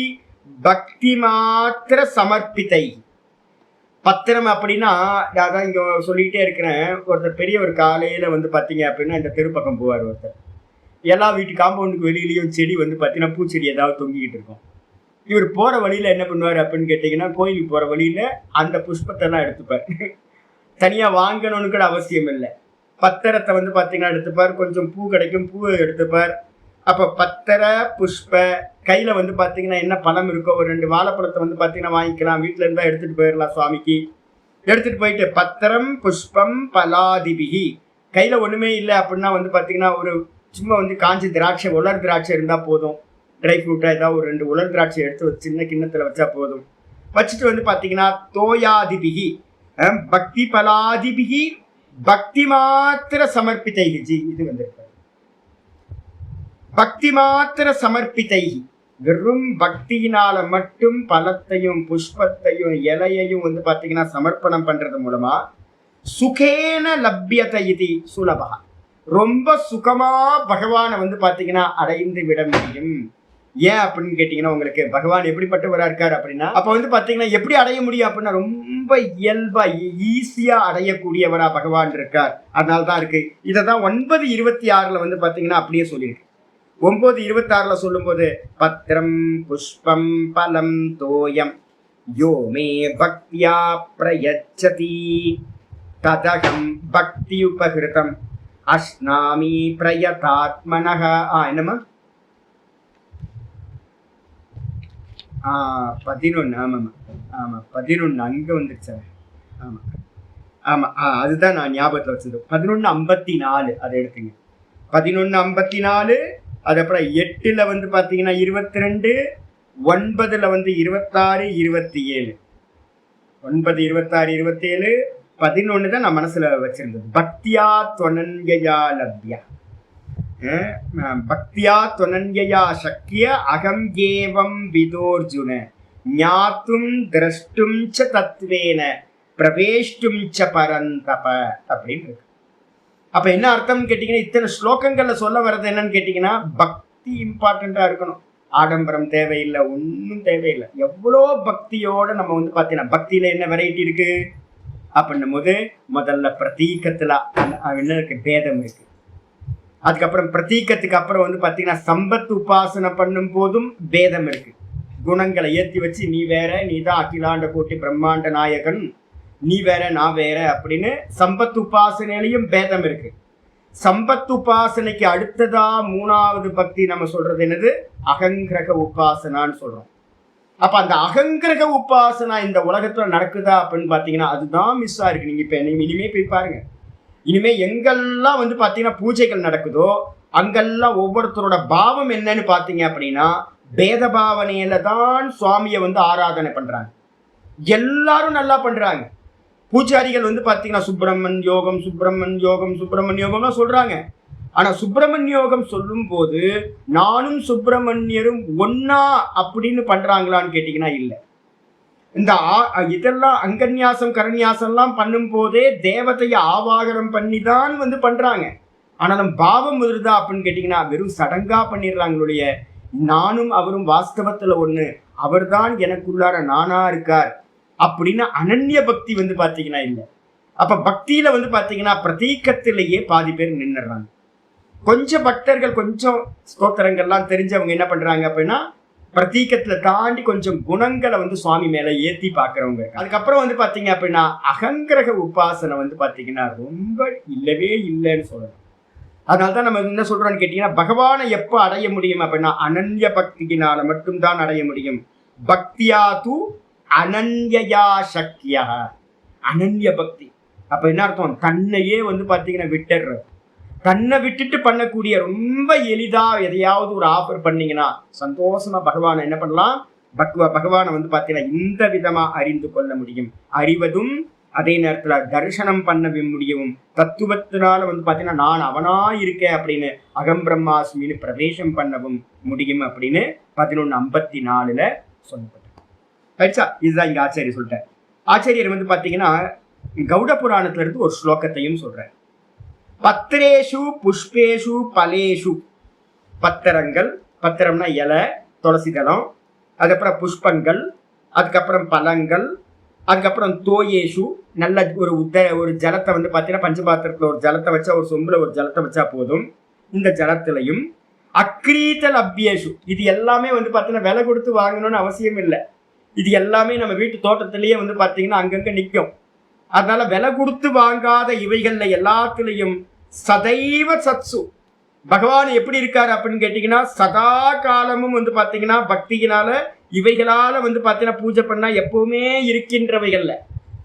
பக்தி மாத்திர சமர்ப்பித்தை. பத்திரம் அப்படின்னா அதான் இங்க சொல்லிட்டே இருக்கிறேன். ஒருத்தர் பெரியவர் காலையில வந்து பாத்தீங்க அப்படின்னா இந்த தெருப்பக்கம் போவார். ஒருத்தர் எல்லா வீட்டு காம்பவுண்டுக்கு வெளியிலயும் செடி வந்து பாத்தீங்கன்னா பூச்செடி ஏதாவது தொங்கிக்கிட்டு இருக்கும். இவர் போற வழியில என்ன பண்ணுவார் அப்படின்னு கேட்டீங்கன்னா கோயிலுக்கு போற வழியில அந்த புஷ்பத்தை எல்லாம் எடுத்துப்பார். தனியா வாங்கணும்னு கூட அவசியம் இல்லை. பத்திரத்தை வந்து பாத்தீங்கன்னா எடுத்துப்பார், கொஞ்சம் பூ கிடைக்கும் பூவை எடுத்துப்பார். அப்ப பத்திர புஷ்ப, கையில வந்து பாத்தீங்கன்னா என்ன பழம் இருக்கோ ஒரு 2 வாழைப்பழத்தை வந்து பாத்தீங்கன்னா வாங்கிக்கலாம், வீட்டுல இருந்தா எடுத்துட்டு போயிடலாம் சுவாமிக்கு. எடுத்துட்டு போயிட்டு பத்திரம் புஷ்பம் பலாதிபிகி, கையில ஒண்ணுமே இல்லை அப்படின்னா வந்து பாத்தீங்கன்னா ஒரு சும்மா வந்து காஞ்சி திராட்சை, உலர் திராட்சை இருந்தா போதும். ட்ரை ஃப்ரூட்டா ஏதாவது ஒரு 2 உலர் திராட்சை எடுத்து ஒரு சின்ன கிண்ணத்துல வச்சா போதும். வச்சுட்டு வந்து பாத்தீங்கன்னா தோயாதிபிகி பக்தி பலாதிபிகி பக்தி மாத்திர சமர்ப்பித்தைகி. இது வந்து பக்தி மாத்திர சமர்ப்பித்தைகி, வெறும் பக்தியினால மட்டும் பழத்தையும் புஷ்பத்தையும் இலையையும் வந்து பாத்தீங்கன்னா சமர்ப்பணம் பண்றது மூலமா சுகேன லப்யதை இது சுலபா, ரொம்ப சுகமா பகவானை வந்து பாத்தீங்கன்னா அடைந்து விட முடியும். ஏன் அப்படின்னு கேட்டீங்கன்னா உங்களுக்கு பகவான் எப்படிப்பட்டவரா இருக்காரு அப்படின்னா அப்ப வந்து பாத்தீங்கன்னா எப்படி அடைய முடியும் அப்படின்னா ரொம்ப இயல்பா ஈஸியா அடையக்கூடியவரா பகவான் இருக்கார். அதனால்தான் இருக்கு. இதைதான் 9:26 வந்து பாத்தீங்கன்னா அப்படியே சொல்லியிருக்கு. 9:26 சொல்லும் போது பத்திரம் புஷ்பம் பலம் தோயம் யோ மே பக்தியா பிரயச்சதி ததகம் பக்தி உபகிருதம் அஸ்னாமி பிரயதாத்மனஹ. என்னமா 11. ஆமா 11 அங்க வந்துருச்சு. ஆமா அதுதான் நான் ஞாபகத்துல வச்சது. 11:54 அதை எடுத்துங்க. 11:54. அதுக்கப்புறம் 8ல் வந்து பாத்தீங்கன்னா 22, 9ல் வந்து 26, 27. 9, 26, 27, 11 தான் நான் மனசுல வச்சிருந்தது. பக்தியா துவனன்யா லப்யா, பக்தியா துவனன்யா சக்கிய அகம் ஏவம் விதோர்ஜுன ஞாத்தும் திரஷ்டும் ச தத்வேன பிரவேஷ்டும் ச பரந்தப அப்படின்னு இருக்கு. அப்ப என்ன அர்த்தம்னு கேட்டீங்கன்னா, இத்தனை ஸ்லோகங்கள்ல சொல்ல வர்றது என்னன்னு கேட்டீங்கன்னா, பக்தி இம்பார்ட்டண்டா இருக்கணும். ஆடம்பரம் தேவையில்லை, ஒன்றும் தேவையில்லை. எவ்வளோ பக்தியோட நம்ம வந்து பார்த்தீங்கன்னா, பக்தியில என்ன வெரைட்டி இருக்கு அப்படின்னும் போது முதல்ல பிரதீகத்துல என்ன இருக்கு, பேதம் இருக்கு. அதுக்கப்புறம் பிரதீகத்துக்கு அப்புறம் வந்து பார்த்தீங்கன்னா சம்பத் உபாசனை பண்ணும் போதும் பேதம் இருக்கு. குணங்களை ஏற்றி வச்சு நீ வேற, நீ தான் அகிலாண்ட கோட்டி பிரம்மாண்ட நாயகன், நீ வேற நான் வேற அப்படின்னு சம்பத் உபாசனையிலையும் பேதம் இருக்கு. சம்பத் உபாசனைக்கு அடுத்ததா 3வது பக்தி நம்ம சொல்றது என்னது, அகங்கிரக உபாசனான்னு சொல்றோம். அப்ப அந்த அகங்கிரக உபாசனா இந்த உலகத்துல நடக்குதா அப்படின்னு பாத்தீங்கன்னா அதுதான் மிஸ் ஆயிருக்கு. நீங்க இப்ப இனிமே போய் பாருங்க, இனிமே எங்கெல்லாம் வந்து பாத்தீங்கன்னா பூஜைகள் நடக்குதோ அங்கெல்லாம் ஒவ்வொருத்தரோட பாவம் என்னன்னு பாத்தீங்க அப்படின்னா பேத பாவனையில தான் சுவாமியை வந்து ஆராதனை பண்றாங்க. எல்லாரும் நல்லா பண்றாங்க. பூஜாரிகள் வந்து பாத்தீங்கன்னா சுப்பிரமன் யோகம் சுப்பிரமன் யோகம் சுப்பிரமன் யோகம்லாம் சொல்றாங்க. ஆனா சுப்பிரமணிய யோகம் சொல்லும் போது நானும் சுப்பிரமணியரும் ஒன்னா அப்படின்னு பண்றாங்களான்னு கேட்டீங்கன்னா இல்லை. இந்த இதெல்லாம் அங்கன்யாசம் கரன்யாசம்லாம் பண்ணும் போதே தேவதையை ஆவாகனம் பண்ணி தான் வந்து பண்றாங்க. ஆனாலும் பாவம் வருதா அப்படின்னு கேட்டீங்கன்னா வெறும் சடங்கா பண்ணிடுறாங்களுடைய. நானும் அவரும் வாஸ்தவத்துல ஒண்ணு, அவர் தான் எனக்குள்ளார நானா இருக்கார் அப்படின்னு அனன்ய பக்தி வந்து பாத்தீங்கன்னா இல்லை. அப்ப பக்தியில வந்து பாத்தீங்கன்னா பிரதீகத்திலேயே பாதி பேர் நின்னுறாங்க. கொஞ்சம் பக்தர்கள் கொஞ்சம் ஸ்தோத்திரங்கள்லாம் தெரிஞ்சவங்க என்ன பண்றாங்க அப்படின்னா பிரதீகத்துல தாண்டி கொஞ்சம் குணங்களை வந்து சுவாமி மேல ஏத்தி பாக்குறவங்க. அதுக்கப்புறம் வந்து பாத்தீங்க அப்படின்னா அகங்கிரக உபாசனை வந்து பாத்தீங்கன்னா ரொம்ப இல்லவே இல்லைன்னு சொல்லணும். அதனால்தான் நம்ம என்ன சொல்றோம்னு கேட்டீங்கன்னா, பகவானை எப்ப அடைய முடியும் அப்படின்னா அனன்ய பக்தியினால மட்டும்தான் அடைய முடியும். பக்தியா தூ அனன்யா சக்தியா, அனன்ய பக்தி. அப்ப என்ன அர்த்தம், தன்னையே வந்து பாத்தீங்கன்னா விட்டுற, தன்னை விட்டுட்டு பண்ணக்கூடிய ரொம்ப எளிதா எதையாவது ஒரு ஆஃபர் பண்ணீங்கன்னா சந்தோஷமா பகவானை என்ன பண்ணலாம், பகவானை வந்து பாத்தீங்கன்னா இந்த விதமா அறிந்து கொள்ள முடியும். அறிவதும் அதே நேரத்துல தரிசனம் பண்ண முடியும். தத்துவத்தினால வந்து பாத்தீங்கன்னா நான் அவனா இருக்கேன் அப்படின்னு அகம் பிரம்மாஸ்மின்னு பிரவேசம் பண்ணவும் முடியும் அப்படின்னு 11:54 சொல்லப்பட்டது. ரைட்ஸா, இதுதான் இங்க ஆச்சாரியர் சொல்லிட்டார். ஆச்சாரியர் வந்து பாத்தீங்கன்னா கௌட புராணத்துல இருந்து ஒரு ஸ்லோகத்தையும் சொல்றார். பத்திரேஷு புஷ்பேஷு பலேஷு, பத்திரங்கள், பத்திரம்னா இலை, துளசி தளம், அதுக்கப்புறம் புஷ்பங்கள், அதுக்கப்புறம் பழங்கள், அதுக்கப்புறம் தோயேஷு, நல்ல ஒரு ஜலத்தை வந்து பார்த்தீங்கன்னா பஞ்சபாத்திரத்தில் ஒரு ஜலத்தை வச்சா, ஒரு சொம்புல ஒரு ஜலத்தை வச்சா போதும். இந்த ஜலத்திலையும் அக்ரீதல் அபியேஷு, இது எல்லாமே வந்து பார்த்தீங்கன்னா விலை கொடுத்து வாங்கணும்னு அவசியம் இல்லை. இது எல்லாமே நம்ம வீட்டு தோட்டத்திலேயே வந்து பார்த்தீங்கன்னா அங்கங்க நிற்கும். அதனால விலை கொடுத்து வாங்காத இவைகள்ல எல்லாத்துலேயும் சதைவ சத்சு, பகவான் எப்படி இருக்காரு அப்படின்னு கேட்டீங்கன்னா சதா காலமும் வந்து பார்த்தீங்கன்னா பக்தியினால இவைகளால வந்து பார்த்தீங்கன்னா பூஜை பண்ணா எப்பவுமே இருக்கின்றவைகள்ல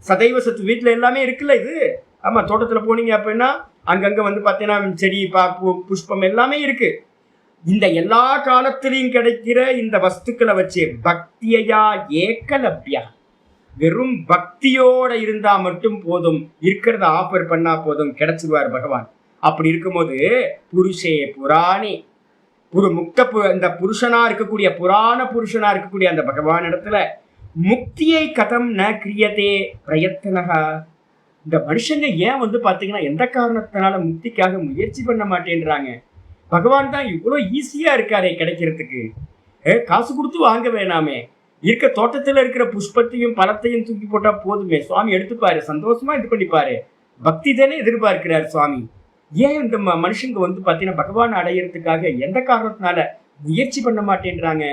சதைவ சத்து. வீட்டில் எல்லாமே இருக்குல்ல இது. ஆமா, தோட்டத்துல போனீங்க அப்படின்னா அங்கங்க வந்து பார்த்தீங்கன்னா செடி, புஷ்பம் எல்லாமே இருக்கு. இந்த எல்லா காலத்திலையும் கிடைக்கிற இந்த வஸ்துக்களை வச்சு பக்தியா ஏகலப்யா, வெறும் பக்தியோட இருந்தா மட்டும் போதும், இருக்கிறத ஆஃபர் பண்ணா போதும், கிடைச்சிருவார் பகவான். அப்படி இருக்கும்போது புருஷே புராணி, இந்த புருஷனா இருக்கக்கூடிய புராண புருஷனா இருக்கக்கூடிய அந்த பகவான் இடத்துல முக்தியை கதம் ந கிரியதே பிரயத்தனகா, இந்த மனுஷங்க ஏன் வந்து பாத்தீங்கன்னா எந்த காரணத்தினால முக்திக்காக முயற்சி பண்ண மாட்டேன்றாங்க? பகவான் தான் இவ்வளோ ஈஸியா இருக்காரே கிடைக்கிறதுக்கு, காசு கொடுத்து வாங்க வேணாமே, இருக்க தோட்டத்துல இருக்கிற புஷ்பத்தையும் பழத்தையும் தூக்கி போட்டா போதுமே, சுவாமி எடுத்துப்பாரு, சந்தோஷமா இது பண்ணிப்பாரு. பக்தி தானே எதிர்பார்க்கிறார் சுவாமி. ஏன் இந்த மனுஷங்க வந்து பாத்தீங்கன்னா பகவான் அடையிறதுக்காக எந்த காரணத்தினால முயற்சி பண்ண மாட்டேன்றாங்க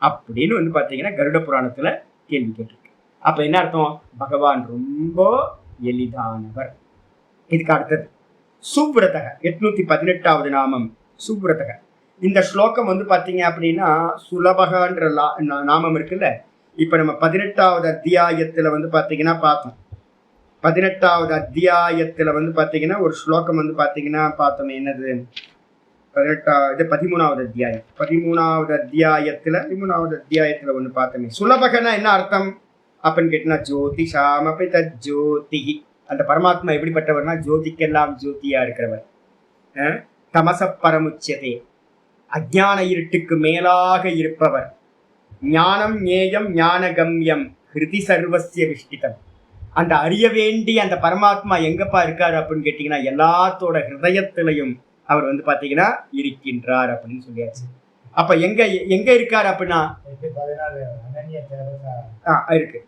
அப்படின்னு வந்து பாத்தீங்கன்னா கருட புராணத்துல கேள்வி கேட்டிருக்கு. அப்ப என்ன அர்த்தம்? பகவான் ரொம்ப எளிதானவர். இதுக்கு அடுத்தது சுப்ரதக 818வது நாமம் சுப்ரதக. இந்த ஸ்லோகம் வந்து பாத்தீங்க அப்படின்னா சுலபகன்ற நாமம் இருக்குல்ல. இப்ப நம்ம 18வது அத்தியாயத்துல வந்து பாத்தீங்கன்னா பார்த்தோம். 18வது அத்தியாயத்துல வந்து பாத்தீங்கன்னா ஒரு ஸ்லோகம் வந்து பாத்தீங்கன்னா பார்த்தோம். என்னது? 13வது அத்தியாயம். 13வது அத்தியாயத்துல ஒண்ணு பார்த்தோமே. சுலபகனா என்ன அர்த்தம் அப்படின்னு கேட்டீங்கன்னா ஜோதிஷாமபி தஜ்ஜோதி. அந்த பரமாத்மா எப்படிப்பட்டவர்னா ஜோதிக்கெல்லாம் ஜோதியா இருக்கிறவர். தமச பரமுச்சதே, அஜ்ஞான இருட்டுக்கு மேலாக இருப்பவர். ஞானம் ஞேயம் ஞானகம்யம் ஹிருதி சர்வசிய விஷ்டிதம். அந்த அறிய வேண்டிய அந்த பரமாத்மா எங்கப்பா இருக்காரு அப்படின்னு கேட்டீங்கன்னா எல்லாத்தோட ஹிருதயத்திலையும் அவர் வந்து பாத்தீங்கன்னா இருக்கின்றார் அப்படின்னு சொல்லியாச்சு. அப்ப எங்க எங்க இருக்காரு அப்படின்னா இருக்கு.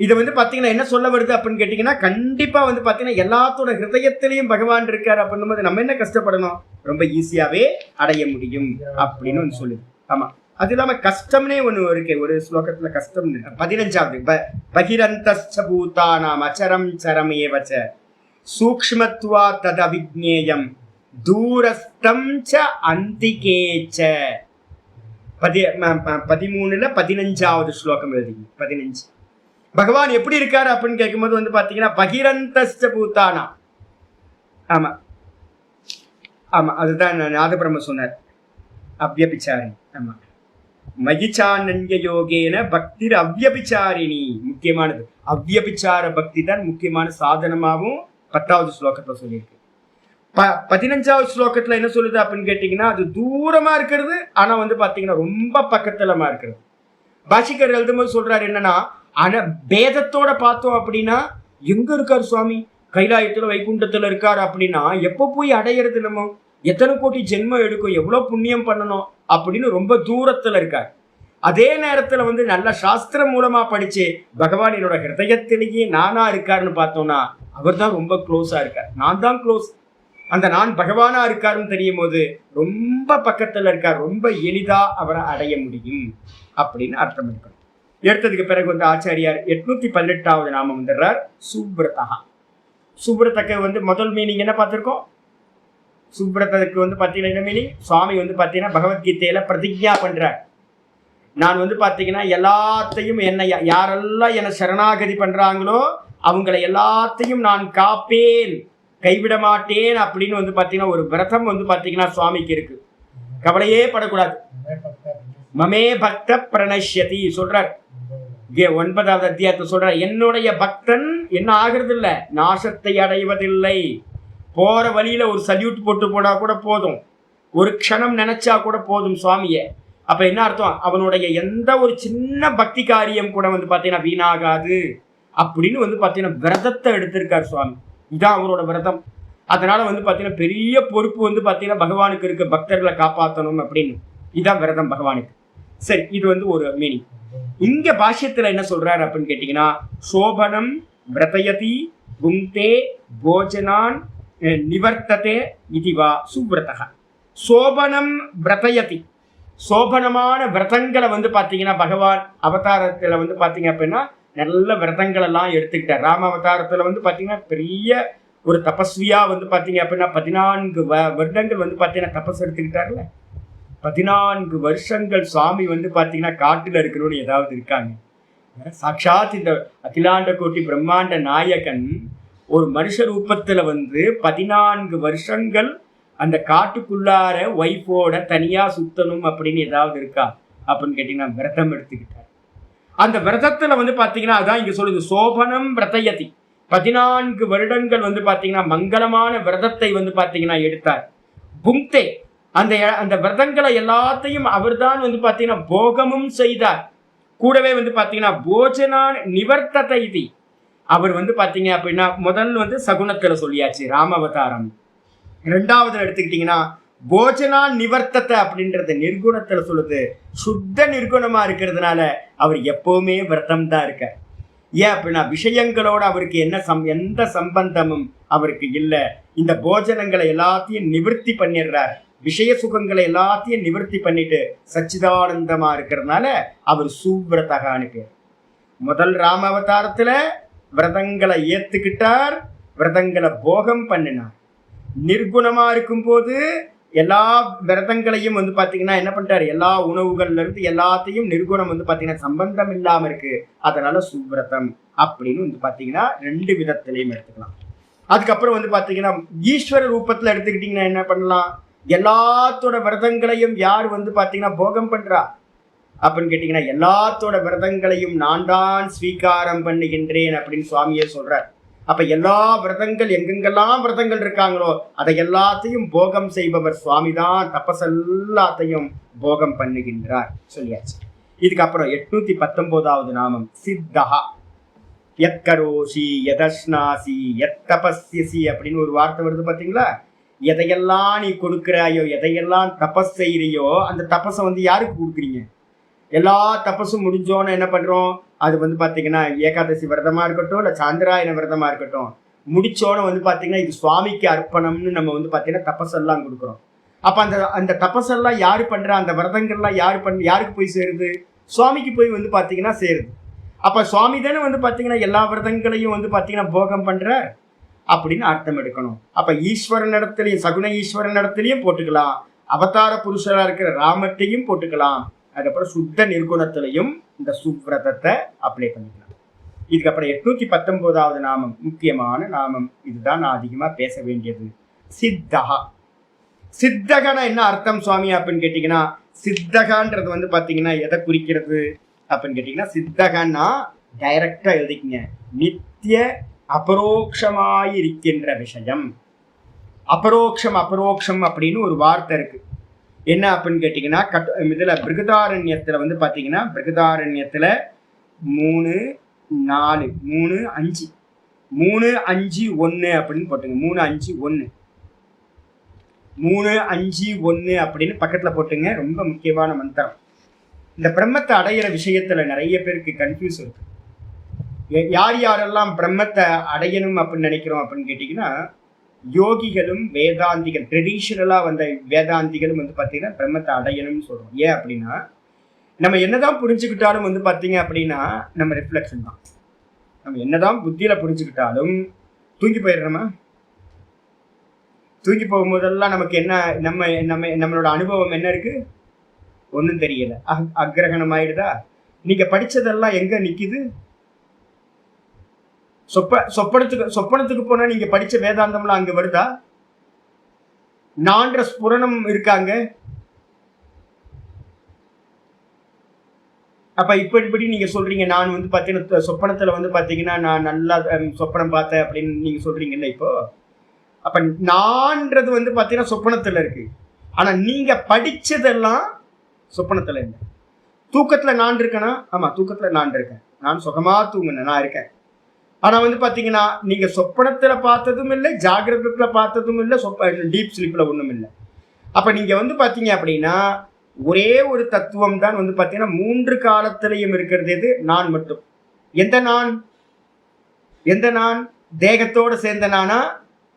இது வந்து பாத்தீங்கன்னா என்ன சொல்ல வருது அப்படின்னு கேட்டீங்கன்னா கண்டிப்பா வந்து பாத்தீங்கன்னா எல்லாத்தோட ஹிருதயத்திலையும் பகவான் இருக்காரு அப்படின்னும் போது நம்ம என்ன கஷ்டப்படணும்? ரொம்ப ஈஸியாவே அடைய முடியும் அப்படின்னு ஒன்று சொல்லுது. ஆமா, அது இல்லாம கஷ்டம்னே ஒண்ணு இருக்கு. ஒரு ஸ்லோகத்துல கஷ்டம் 15வது பகிரந்த பூதானாம் அச்சரம் சரமேவச்ச சூக்ஷ்மத்வா தத் அவிஜ்ஞேயம் தூரஸ்தம் ச அந்திகேச்ச. 13ல 15வது ஸ்லோகம் எழுதி 15. பகவான் எப்படி இருக்காரு அப்படின்னு கேட்கும்போது வந்து பாத்தீங்கன்னா பகிரந்த பூதானா. ஆமா ஆமா, அதுதான் நாதபிரம்ம சொன்னார். அவ்யபிச்சாரி. ஆமா, மகிச்சானன்ய யோகேன பக்திர் அவ்யபிச்சாரிணி. முக்கியமானது அவ்யபிச்சார பக்தி தான் முக்கியமான சாதனமாகவும் 10வது ஸ்லோகத்துல சொல்லியிருக்கு. 15வது ஸ்லோகத்துல என்ன சொல்லுது அப்படின்னு கேட்டீங்கன்னா அது தூரமா இருக்கிறது, ஆனா வந்து பாத்தீங்கன்னா ரொம்ப பக்கத்துலமா இருக்கிறது. பாஷிகர் எழுதும்போது சொல்றாரு என்னன்னா, ஆனா பேதத்தோட பார்த்தோம் அப்படின்னா எங்க இருக்காரு சுவாமி? கைலாயத்துல வைகுண்டத்துல இருக்காரு அப்படின்னா எப்போ போய் அடையிறது? நம்ம எத்தனை கோடி ஜென்மம் எடுக்கும், எவ்வளவு புண்ணியம் பண்ணணும் அப்படின்னு ரொம்ப தூரத்துல இருக்காரு. அதே நேரத்துல வந்து நல்ல சாஸ்திரம் மூலமா படிச்சு பகவான் என்னோட ஹிருதயத்திலேயே நானா இருக்காருன்னு பார்த்தோம்னா அவர் தான் ரொம்ப க்ளோஸா இருக்கார். நான் தான் க்ளோஸ். அந்த நான் பகவானா இருக்காருன்னு தெரியும் போது ரொம்ப பக்கத்துல இருக்கார், ரொம்ப எளிதா அவரை அடைய முடியும் அப்படின்னு அர்த்தம் இருக்கணும். எடுத்ததுக்கு பிறகு வந்து ஆச்சாரியார் 818வது நாமம் வந்துடுறார் சுப்ரதா. சுப்ரதக்கு வந்து முதல் மீனிங் என்ன பார்த்திருக்கோம்? சுப்ரதத்துக்கு வந்து பாத்தீங்கன்னா என்ன மீனிங்? சுவாமி வந்து பாத்தீங்கன்னா பகவத்கீதையில பிரதிஜ்ஞா பண்றார். நான் வந்து பாத்தீங்கன்னா எல்லாத்தையும் என்னை யாரெல்லாம் என்னை சரணாகதி பண்றாங்களோ அவங்களை எல்லாத்தையும் நான் காப்பேன், கைவிட மாட்டேன் அப்படின்னு வந்து பாத்தீங்கன்னா ஒரு விரதம் வந்து பாத்தீங்கன்னா சுவாமிக்கு இருக்கு. கவலையே படக்கூடாது. மமே பக்த பிரணஷ்யதி சொல்றார். 9வது அத்தியாயத்தை சொல்றார், என்னுடைய பக்தன் என்ன ஆகிறது இல்ல, நாசத்தை அடைவதில்லை. போற வழியில ஒரு சல்யூட் போட்டு போனா கூட போதும், ஒரு க்ஷணம் நினைச்சா கூட போதும் சுவாமிய. அப்ப என்ன அர்த்தம்? அவனுடைய எந்த ஒரு சின்ன பக்தி காரியம் கூட வந்து பாத்தீங்கன்னா வீணாகாது அப்படின்னு வந்து பாத்தீங்கன்னா விரதத்தை எடுத்திருக்கார் சுவாமி. இதான் அவரோட விரதம். அதனால வந்து பாத்தீங்கன்னா பெரிய பொறுப்பு வந்து பாத்தீங்கன்னா பகவானுக்கு இருக்க பக்தர்களை காப்பாற்றணும் அப்படின்னு. இதான் விரதம் பகவானுக்கு. சரி, இது வந்து ஒரு மீனிங். இங்க பாஷ்யத்துல என்ன சொல்றாரு அப்படின்னு கேட்டீங்கன்னா சோபனம் விரதயதி புங்கே போஜனான் நிவர்த்ததே இதுவா சுவ்ரதக. சோபனம் விரதயதி, சோபனமான விரதங்களை வந்து பாத்தீங்கன்னா பகவான் அவதாரத்துல வந்து பாத்தீங்க அப்படின்னா நல்ல விரதங்கள் எல்லாம் எடுத்துக்கிட்டார். ராம அவதாரத்துல வந்து பாத்தீங்கன்னா பெரிய ஒரு தபஸ்வியா வந்து பாத்தீங்க அப்படின்னா 14 வருடங்கள் வந்து பாத்தீங்கன்னா தபஸ் எடுத்துக்கிட்டாருல்ல. 14 வருஷங்கள் சுவாமி வந்து பாத்தீங்கன்னா காட்டுல இருக்கிறவனு ஏதாவது இருக்காங்க? சாட்சாத் இந்த அகிலாண்ட கோட்டி பிரம்மாண்ட நாயகன் ஒரு மனுஷ ரூபத்துல வந்து 14 வருஷங்கள் அந்த காட்டுக்குள்ளார ஒய்ஃபோட தனியா சுத்தணும் அப்படின்னு ஏதாவது இருக்கா அப்படின்னு கேட்டீங்கன்னா விரதம் எடுத்துக்கிட்டார். அந்த விரதத்துல வந்து பாத்தீங்கன்னா அதான் இங்க சொல்லுது சோபனம் விரதயதி. 14 வருடங்கள் வந்து பாத்தீங்கன்னா மங்களமான விரதத்தை வந்து பாத்தீங்கன்னா எடுத்தார். புங்கே, அந்த அந்த விரதங்களை எல்லாத்தையும் அவர் தான் வந்து பாத்தீங்கன்னா போகமும் செய்தார். கூடவே வந்து பாத்தீங்கன்னா போஜனான் நிவர்த்ததை இது. அவர் வந்து பாத்தீங்க அப்படின்னா முதல்ல வந்து சகுனத்துல சொல்லியாச்சு ராம அவதாரம். 2வது எடுத்துக்கிட்டீங்கன்னா போஜனா நிவர்த்தத்தை அப்படின்றது நிர்குணத்துல சொல்லுது. சுத்த நிர்குணமா இருக்கிறதுனால அவர் எப்பவுமே விரதம் தான் இருக்கார். ஏன் அப்படின்னா விஷயங்களோட அவருக்கு எந்த சம்பந்தமும் அவருக்கு இல்லை. இந்த போஜனங்களை எல்லாத்தையும் நிவர்த்தி பண்ணிடுறார். விஷய சுகங்களை எல்லாத்தையும் நிவர்த்தி பண்ணிட்டு சச்சிதானந்தமா இருக்கிறதுனால அவர் சுவ்ரதகான்னு பேர். முதல் ராம அவதாரத்துல விரதங்களை ஏத்துக்கிட்டார், விரதங்களை போகம் பண்ணினார். நிர்குணமா இருக்கும் போது எல்லா விரதங்களையும் பாத்தீங்கன்னா என்ன பண்ணிட்டாரு, எல்லா உணவுகள்ல இருந்து எல்லாத்தையும் நிர்குணம் பாத்தீங்கன்னா சம்பந்தம் இல்லாம இருக்கு, அதனால சுவ்ரதம் அப்படின்னு பாத்தீங்கன்னா 2 விதத்திலையும் எடுத்துக்கலாம். அதுக்கப்புறம் பாத்தீங்கன்னா ஈஸ்வர ரூபத்துல எடுத்துக்கிட்டீங்கன்னா என்ன பண்ணலாம், எல்லாத்தோட விரதங்களையும் யார் பாத்தீங்கன்னா போகம் பண்றா அப்படின்னு கேட்டீங்கன்னா எல்லாத்தோட விரதங்களையும் நான் தான் ஸ்வீகாரம் பண்ணுகின்றேன் அப்படின்னு சுவாமியே சொல்றார். அப்ப எல்லா விரதங்கள் எங்கெங்கெல்லாம் விரதங்கள் இருக்காங்களோ அதை எல்லாத்தையும் போகம் செய்பவர் சுவாமி தான், தபசெல்லாத்தையும் போகம் பண்ணுகின்றார் சொல்லியாச்சு. இதுக்கப்புறம் 819வது நாமம் சித்தஹா. எத்கரோஷி எதஸ்னாசி எத்தபஸ்யசி அப்படின்னு ஒரு வார்த்தை வருது பாத்தீங்களா. எதையெல்லாம் நீ கொடுக்குறாயோ, எதையெல்லாம் தபஸ் செய்யறியோ அந்த தபஸை யாருக்கு கொடுக்குறீங்க? எல்லா தபஸும் முடிஞ்சோன்னு என்ன பண்றோம், அது பாத்தீங்கன்னா ஏகாதசி விரதமா இருக்கட்டும் இல்ல சாந்திராயன விரதமா இருக்கட்டும், முடிச்சோன்னு பாத்தீங்கன்னா இது சுவாமிக்கு அர்ப்பணம்னு நம்ம பாத்தீங்கன்னா தபஸெல்லாம் கொடுக்குறோம். அப்ப அந்த தபஸெல்லாம் யாரு பண்றா, அந்த விரதங்கள்லாம் யாருக்கு போய் சேருது? சுவாமிக்கு போய் பாத்தீங்கன்னா சேருது. அப்ப சுவாமி தானே பாத்தீங்கன்னா எல்லா விரதங்களையும் பாத்தீங்கன்னா போகம் பண்ற அப்படின்னு அர்த்தம் எடுக்கணும். அப்ப ஈஸ்வரன் இடத்துலயும் சகுண ஈஸ்வரன் இடத்துலயும் போட்டுக்கலாம், அவதார புருஷரா இருக்கிற ராமத்தையும் போட்டுக்கலாம், அதுக்கப்புறம் சுத்த நிர்குணத்திலையும் இந்த சுவ்ரதத்தை அப்ளை பண்ணிக்கலாம். இதுக்கப்புறம் 819வது நாமம் முக்கியமான நாமம், இதுதான் நான் அதிகமா பேச வேண்டியது, சித்தகா. சித்தகனா என்ன அர்த்தம் சுவாமி அப்படின்னு கேட்டீங்கன்னா, சித்தகான்றது பாத்தீங்கன்னா எதை குறிக்கிறது அப்படின்னு கேட்டீங்கன்னா, சித்தகன்னா டைரக்டா எழுதிக்கங்க, நித்திய அபரோக்ஷமாயிருக்கின்ற விஷயம். அபரோக்ஷம் அப்படின்னு ஒரு வார்த்தை இருக்கு. என்ன அப்படின்னு கேட்டீங்கன்னா, இதுல பிருகதாரண்யத்துல பாத்தீங்கன்னா பிருகதாரண்யத்துல 3, 4, 3, 5 3, 5, 1 அப்படின்னு போட்டுங்க. 3, 5, 1 3, 5, 1 அப்படின்னு பக்கத்துல போட்டுங்க. ரொம்ப முக்கியமான மந்திரம். இந்த பிரம்மத்தை அடையிற விஷயத்துல நிறைய பேருக்கு கன்ஃபியூஸ் இருக்கு. யாரெல்லாம் பிரம்மத்தை அடையணும் அப்படின்னு நினைக்கிறோம் அப்படின்னு கேட்டீங்கன்னா, யோகிகளும் வேதாந்திகள், ட்ரெடிஷனலா வந்த வேதாந்திகளும் பாத்தீங்கன்னா பிரம்மத்தை அடையணும்னு சொல்றோம். ஏன் அப்படின்னா, நம்ம என்னதான் புரிஞ்சுக்கிட்டாலும் பாத்தீங்க அப்படின்னா நம்ம ரிஃப்ளெக்ஷன் தான். நம்ம என்னதான் புத்தியில புரிஞ்சுக்கிட்டாலும் தூங்கி போயிடுறோமா? தூங்கி போகும்போதெல்லாம் நமக்கு என்ன, நம்மளோட அனுபவம் என்ன இருக்கு? ஒன்றும் தெரியல, அக்கிரகணம் ஆயிடுதா? நீங்க படிச்சதெல்லாம் எங்க நிக்குது? சொப்பனத்துக்கு போனா நீங்க படிச்ச வேதாந்தம்லாம் அங்க வருதா? நான்ற ஸ்புரணம் இருக்காங்க. அப்ப இப்படி நீங்க சொல்றீங்க, நான் பாத்தீங்கன்னா சொப்பனத்துல பாத்தீங்கன்னா நான் நல்லா சொப்பனம் பார்த்தேன் அப்படின்னு நீங்க சொல்றீங்கல்ல. இப்போ அப்ப நான்றது பாத்தீங்கன்னா சொப்பனத்துல இருக்கு, ஆனா நீங்க படிச்சதெல்லாம் சொப்பனத்துல இல்லை. தூக்கத்துல நான் இருக்கேனா? ஆமா, தூக்கத்துல நான் இருக்கேன், நான் சுகமா தூங்குனேன், நான் இருக்கேன். ஆனா பாத்தீங்கன்னா நீங்க சொப்பனத்துல பார்த்ததும் இல்லை, ஜாகிரதத்துல பார்த்ததும் இல்லை, டீப் ஸ்லீப்ல ஒண்ணும் இல்லை. அப்ப நீங்க பாத்தீங்க அப்படின்னா ஒரே ஒரு தத்துவம் தான் பாத்தீங்கன்னா 3 காலத்திலையும் இருக்கிறது. எது? நான் மட்டும். எந்த நான்? தேகத்தோட சேர்ந்த நானா,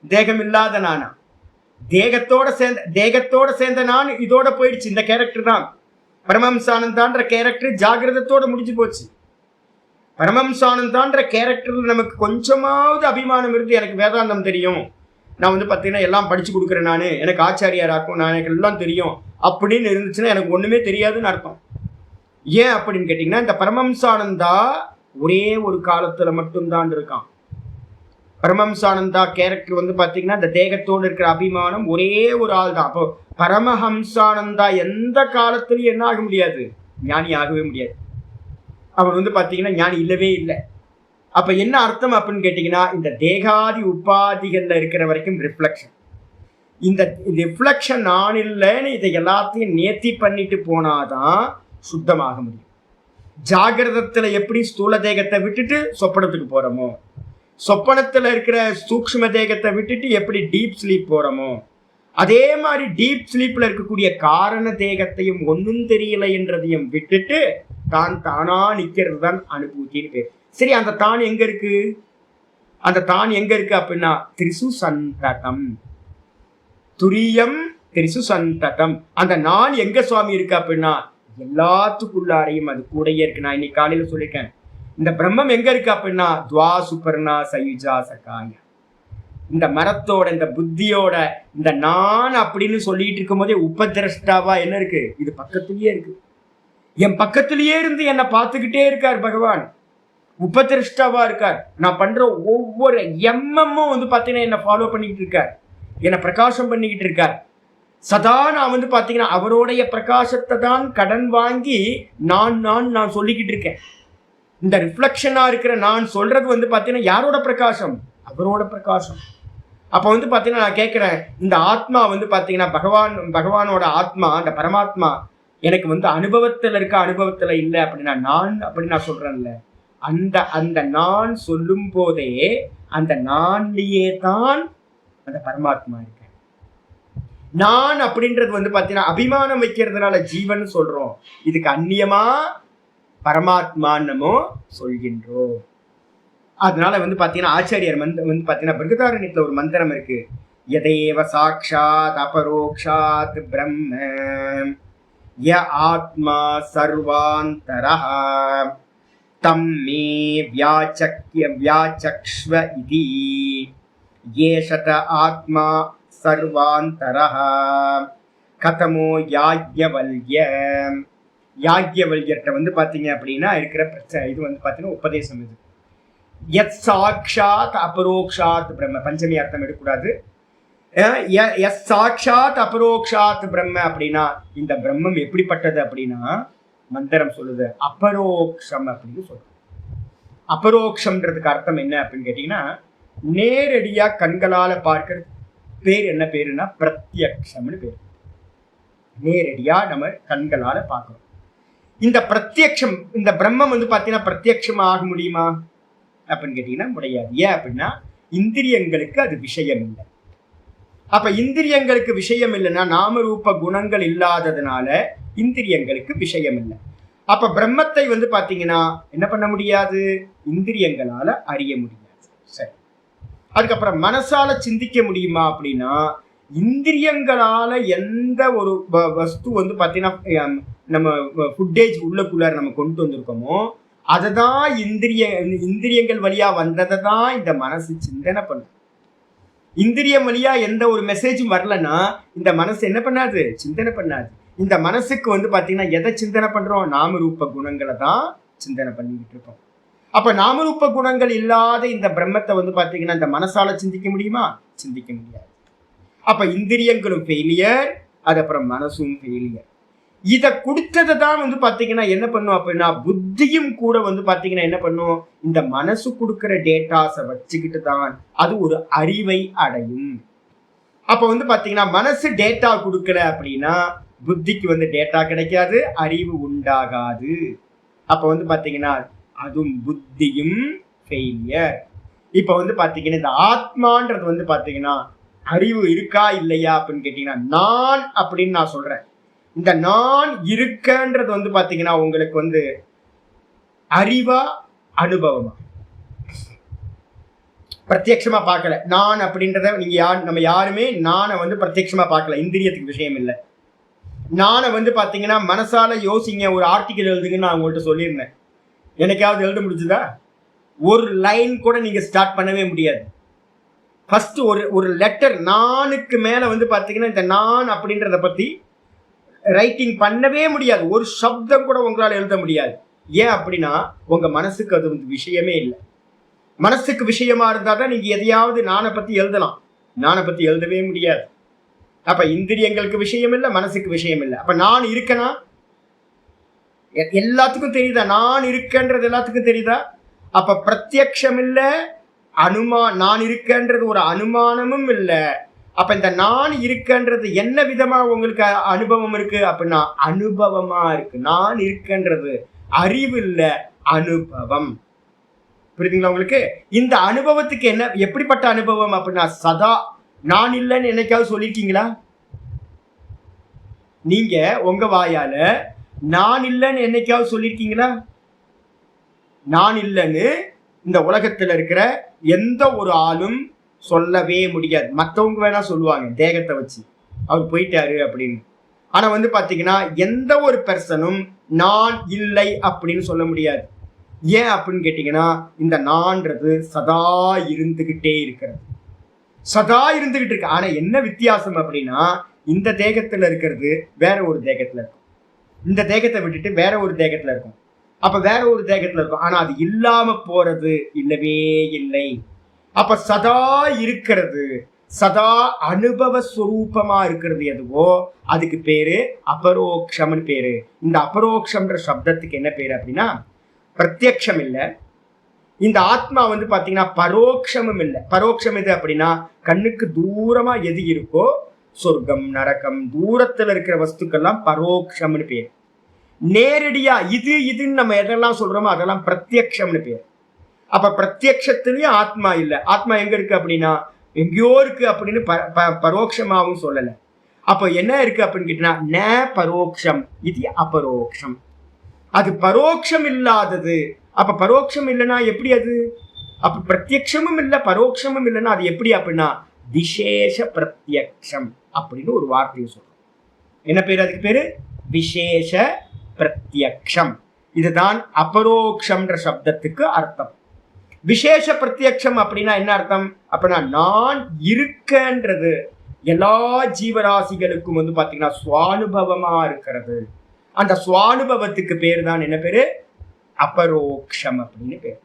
தேகம் இல்லாத நானா? தேகத்தோட சேர்ந்த நான் இதோட போயிடுச்சு. இந்த கேரக்டர் தான் பரமஹம்சானந்தான்ற கேரக்டர் ஜாகிரதத்தோட முடிஞ்சு போச்சு. பரமஹம்சானந்தான்ற கேரக்டர்ல நமக்கு கொஞ்சமாவது அபிமானம் இருந்து எனக்கு வேதாந்தம் தெரியும், நான் பாத்தீங்கன்னா எல்லாம் படிச்சு கொடுக்குறேன், நான் எனக்கு ஆச்சாரியாராக்கும், நான் எனக்கு எல்லாம் தெரியும் அப்படின்னு இருந்துச்சுன்னா எனக்கு ஒண்ணுமே தெரியாதுன்னு அர்த்தம். ஏன் அப்படின்னு கேட்டீங்கன்னா, இந்த பரமஹம்சானந்தா ஒரே ஒரு காலத்துல மட்டும்தான் இருக்கான். பரமஹம்சானந்தா கேரக்டர் பாத்தீங்கன்னா இந்த தேகத்தோடு இருக்கிற அபிமானம் ஒரே ஒரு ஆள் தான். அப்போ பரமஹம்சானந்தா எந்த காலத்திலையும் என்ன ஆக முடியாது? ஞானி ஆகவே முடியாது. அவர் பாத்தீங்கன்னா ஞானி இல்லவே இல்லை. அப்ப என்ன அர்த்தம் அப்படின்னு கேட்டீங்கன்னா, இந்த தேகாதி உபாதிகள்ல இருக்கிற வரைக்கும் ரிஃப்ளெக்ஷன். இந்த ரிஃப்ளெக்ஷன் நான் இல்லைன்னு இதை எல்லாத்தையும் நேர்த்தி பண்ணிட்டு போனாதான் சுத்தமாக முடியும். ஜாகிரதத்துல எப்படி ஸ்தூல தேகத்தை விட்டுட்டு சொப்பனத்துக்கு போறோமோ, சொப்பனத்துல இருக்கிற சூக்ஷ்ம தேகத்தை விட்டுட்டு எப்படி டீப் ஸ்லீப் போறோமோ, அதே மாதிரி டீப் ஸ்லீப்ல இருக்கக்கூடிய காரண தேகத்தையும் ஒன்னும் தெரியல என்றதையும் விட்டுட்டு தானா நிக்கிறது தான் அனுபூதின்னு பேர். சரி, அந்த தான் எங்க இருக்கு? அந்த தான் எங்க இருக்கு அப்படின்னா திரிசு சந்ததம், துரியம் திரிசு சந்ததம். அந்த நான் எங்க சுவாமி இருக்கு அப்படின்னா எல்லாத்துக்குள்ளாரையும் அது கூடயே இருக்கு. நான் இன்னைக்கு காலையில சொல்லியிருக்கேன், இந்த பிரம்மம் எங்க இருக்கு அப்படின்னா துவா சுபர்ணா சயுஜா சகாய. இந்த மரத்தோட இந்த புத்தியோட இந்த நான் அப்படின்னு சொல்லிட்டு இருக்கும் போதே உபதிரஷ்டாவா என்ன இருக்கு, இது பக்கத்திலேயே இருக்கு. என் பக்கத்திலேயே இருந்து என்னை பார்த்துக்கிட்டே இருக்கார் பகவான், உபதிரஷ்டாவா இருக்கார். நான் பண்ற ஒவ்வொரு எம்எம்மும் வந்து பாத்தீங்கன்னா என்ன ஃபாலோ பண்ணிக்கிட்டு இருக்கார், என்னை பிரகாசம் பண்ணிக்கிட்டு இருக்கார். சதா நான் வந்து பாத்தீங்கன்னா அவருடைய பிரகாசத்தை தான் கடன் வாங்கி நான் சொல்லிக்கிட்டு இருக்கேன். இந்த ரிஃப்ளெக்ஷனா இருக்கிற நான் சொல்றது வந்து பாத்தீங்கன்னா யாரோட பிரகாசம், அவரோட பிரகாசம். அப்ப வந்து பாத்தீங்கன்னா நான் கேட்கிறேன், இந்த ஆத்மா வந்து பாத்தீங்கன்னா பகவானோட ஆத்மா, அந்த பரமாத்மா எனக்கு வந்து அனுபவத்துல இருக்க அனுபவத்துல இல்லை அப்படின்னா நான் அப்படின்னு நான் சொல்றேன்ல, அந்த நான் சொல்லும் போதே அந்த நான்லயே தான் அந்த பரமாத்மா இருக்கு. நான் அப்படின்றது வந்து பாத்தீங்கன்னா அபிமானம் வைக்கிறதுனால ஜீவன் சொல்றோம், இதுக்கு அந்நியமா பரமாத்மான்னமோ சொல்கின்றோம். அதனால வந்து பாத்தீங்கன்னா ஆச்சாரியர் வந்து பாத்தீங்கன்னா பிருகதாரண்யத்துல ஒரு மந்திரம் இருக்கு, யதேவ சாக்ஷாத் அபரோக்ஷாத் பிரம்ம ய ஆத்மா சர்வாந்தரஹ தம் மே வியாச்சக்ஷ்வ இதி ஏஷத ஆத்மா சர்வாந்தரஹ கதமோ யாக்ஞவல்யர்கிட்ட வந்து பாத்தீங்க அப்படின்னா இருக்கிற பிரச்சனை இது வந்து பாத்தீங்கன்னா உபதேசம். இது யத் சாக்ஷாத் அபரோக்ஷாத் பிரம்ம, பஞ்சமி அர்த்தம் எடுக்கக்கூடாது. யத் சாக்ஷாத் அபரோக்ஷாத் பிரம்ம அப்படின்னா இந்த பிரம்மம் எப்படிப்பட்டது அப்படின்னா மந்திரம் சொல்லுது அபரோக்ஷம் அப்படின்னு சொல்லுது. அபரோக்ஷம்ன்றதுக்கு அர்த்தம் என்ன அப்படின்னு கேட்டீங்கன்னா நேரடியா கண்களால பார்க்கறது பேர் என்ன பேருன்னா பிரத்யக்ஷம்னு பேர். நேரடியா நம்ம கண்களால பார்க்கணும். இந்த பிரத்யக்ஷம், இந்த பிரம்மம் வந்து பாத்தீங்கன்னா பிரத்யக்ஷம் ஆக முடியுமா அப்படின்னு கேட்டீங்கன்னா முடியாது. ஏன் அப்படின்னா இந்திரியங்களுக்கு அது விஷயம் இல்லை. அப்ப இந்திரியங்களுக்கு விஷயம் இல்லைன்னா நாம ரூப குணங்கள் இல்லாததுனால இந்திரியங்களுக்கு விஷயம் இல்லை. அப்ப பிரம்மத்தை வந்து பாத்தீங்கன்னா என்ன பண்ண முடியாது, இந்திரியங்களால அறிய முடியாது. சரி, அதுக்கப்புறம் மனசால சிந்திக்க முடியுமா அப்படின்னா இந்திரியங்களால எந்த ஒரு வஸ்து வந்து பாத்தீங்கன்னா நம்ம ஃபுட்டேஜ் உள்ளக்குள்ளார நம்ம கொண்டு வந்திருக்கோமோ அதுதான் இந்திரியங்கள் வழியா வந்ததை தான் இந்த மனசு சிந்தனை பண்ணும். இந்திரியம் வழியா எந்த ஒரு மெசேஜும் வரலன்னா இந்த மனசு என்ன பண்ணாது, சிந்தனை பண்ணாது. இந்த மனசுக்கு வந்து பாத்தீங்கன்னா எதை சிந்தனை பண்றோம், நாமரூப குணங்களை தான் சிந்தனை பண்ணிக்கிட்டு இருக்கோம். அப்ப நாமரூப குணங்கள் இல்லாத இந்த பிரம்மத்தை வந்து பாத்தீங்கன்னா இந்த மனசால சிந்திக்க முடியுமா, சிந்திக்க முடியாது. அப்ப இந்திரியங்களும் ஃபெயிலியர், அது அப்புறம் மனசும் ஃபெயிலியர். இதை கொடுத்ததை தான் வந்து பாத்தீங்கன்னா என்ன பண்ணும் அப்படின்னா புத்தியும் கூட வந்து பாத்தீங்கன்னா என்ன பண்ணும், இந்த மனசு கொடுக்கிற டேட்டாஸை வச்சுக்கிட்டு தான் அது ஒரு அறிவை அடையும். அப்ப வந்து பாத்தீங்கன்னா மனசு டேட்டா கொடுக்கல அப்படின்னா புத்திக்கு வந்து டேட்டா கிடைக்காது, அறிவு உண்டாகாது. அப்ப வந்து பாத்தீங்கன்னா அதுவும் புத்தியும் ஃபெயிலியர். இப்ப வந்து பாத்தீங்கன்னா இந்த ஆத்மான்றது வந்து பாத்தீங்கன்னா அறிவு இருக்கா இல்லையா அப்படின்னு கேட்டீங்கன்னா நான் அப்படின்னு நான் சொல்றேன். இந்த நான் இருக்கன்றது வந்து பாத்தீங்கன்னா உங்களுக்கு வந்து அறிவா அனுபவமா, பிரத்யட்சமா பார்க்கல. நான் அப்படின்றத நீங்க நம்ம யாருமே நானை வந்து பிரத்யட்சமா பார்க்கல, இந்திரியத்துக்கு விஷயம் இல்லை. நானை வந்து பாத்தீங்கன்னா மனசால யோசிங்க, ஒரு ஆர்டிக்கல் எழுதுங்கன்னு நான் உங்கள்கிட்ட சொல்லியிருந்தேன். எனக்காவது எழுத முடிஞ்சுதா? ஒரு லைன் கூட நீங்க ஸ்டார்ட் பண்ணவே முடியாது. ஃபர்ஸ்ட் ஒரு லெட்டர் நானுக்கு மேல வந்து பாத்தீங்கன்னா இந்த நான் அப்படின்றத பத்தி ரைட்டிங் பண்ணவே முடியாது. ஒரு சப்தம் கூட உங்களால் எழுத முடியாது. ஏன் அப்படின்னா உங்க மனசுக்கு அது வந்து விஷயமே இல்லை. மனசுக்கு விஷயமா இருந்தா தான் நீங்க எதையாவது நானை பத்தி எழுதலாம், நானை பத்தி எழுதவே முடியாது. அப்ப இந்திரியங்களுக்கு விஷயம் இல்லை, மனசுக்கு விஷயம் இல்லை. அப்ப நான் இருக்கனா எல்லாத்துக்கும் தெரியுதா, நான் இருக்கன்றது எல்லாத்துக்கும் தெரியுதா? அப்ப பிரத்யக்ஷம் இல்லை, நான் இருக்கன்றது ஒரு அனுமானமும் இல்லை. அப்ப இந்த நான் இருக்கன்றது என்ன விதமா உங்களுக்கு அனுபவம் இருக்கு அப்படின்னா அனுபவமா இருக்கு. நான் இருக்கன்றது அறிவு இல்ல, அனுபவம். புரியுதுங்களா உங்களுக்கு? இந்த அனுபவத்துக்கு என்ன எப்படிப்பட்ட அனுபவம் அப்படின்னா சதா நான் இல்லைன்னு என்னைக்காவது சொல்லியிருக்கீங்களா? நீங்க உங்க வாயால நான் இல்லைன்னு என்னைக்காவது சொல்லியிருக்கீங்களா? நான் இல்லைன்னு இந்த உலகத்துல இருக்கிற எந்த ஒரு ஆளும் சொல்லவே முடியாது. மற்றவங்க வேணா சொல்லுவாங்க தேகத்தை வச்சு அவர் போயிட்டாரு அப்படின்னு. ஆனா வந்து பாத்தீங்கன்னா எந்த ஒரு பெர்சனும் நான் இல்லை அப்படின்னு சொல்ல முடியாது. ஏன் அப்படின்னு கேட்டீங்கன்னா இந்த நான்றது சதா இருந்துகிட்டே இருக்கிறது, சதா இருந்துகிட்டு இருக்கு. ஆனா என்ன வித்தியாசம் அப்படின்னா இந்த தேகத்துல இருக்கிறது வேற ஒரு தேகத்துல இருக்கும், இந்த தேகத்தை விட்டுட்டு வேற ஒரு தேகத்துல இருக்கும், அப்ப வேற ஒரு தேகத்துல இருக்கும். ஆனா அது இல்லாம போறது இல்லவே இல்லை. அப்ப சதா இருக்கிறது, சதா அனுபவ ஸ்வரூபமா இருக்கிறது எதுவோ அதுக்கு பேரு அபரோக்ஷம்னு பேரு. இந்த அபரோக்ஷம்ன்ற சப்தத்துக்கு என்ன பேரு அப்படின்னா பிரத்யக்ஷம் இல்லை. இந்த ஆத்மா வந்து பாத்தீங்கன்னா பரோட்சமும் இல்லை. பரோட்சம் எது அப்படின்னா கண்ணுக்கு தூரமா எது இருக்கோ சொர்க்கம் நரகம் தூரத்துல இருக்கிற வஸ்துக்கெல்லாம் பரோட்சம்னு பேர். நேரடியா இது இதுன்னு நம்ம எதெல்லாம் சொல்றோமோ அதெல்லாம் பிரத்யக்ஷம்னு பேர். அப்ப பிரத்யக்ஷத்துலயும் ஆத்மா இல்லை. ஆத்மா எங்க இருக்கு அப்படின்னா எங்கேயோ இருக்கு அப்படின்னு பரோட்சமாவும் சொல்லல. அப்ப என்ன இருக்கு அப்படின்னு கேட்டீங்கன்னா ந பரோட்சம் இது அபரோக்ஷம். அது பரோட்சம் இல்லாதது. அப்ப பரோட்சம் இல்லைன்னா எப்படி அது? அப்ப பிரத்யக்ஷமும் இல்லை பரோட்சமும் இல்லைன்னா அது எப்படி அப்படின்னா விசேஷ பிரத்யக்ஷம் அப்படின்னு ஒரு வார்த்தையை சொல்றோம். என்ன பேரு அதுக்கு? பேரு விசேஷ பிரத்யக்ஷம். இதுதான் அபரோக்ஷம்ன்ற சப்தத்துக்கு அர்த்தம். விசேஷ பிரத்யக்ஷம் அப்படின்னா என்ன அர்த்தம் அப்படின்னா நான் இருக்கன்றது எல்லா ஜீவராசிகளுக்கும் வந்து பாத்தீங்கன்னா சுவானுபவமா இருக்கிறது. அந்த சுவானுபவத்துக்கு பேர் தான் என்ன பேரு? அபரோக்ஷம் அப்படின்னு பேர்.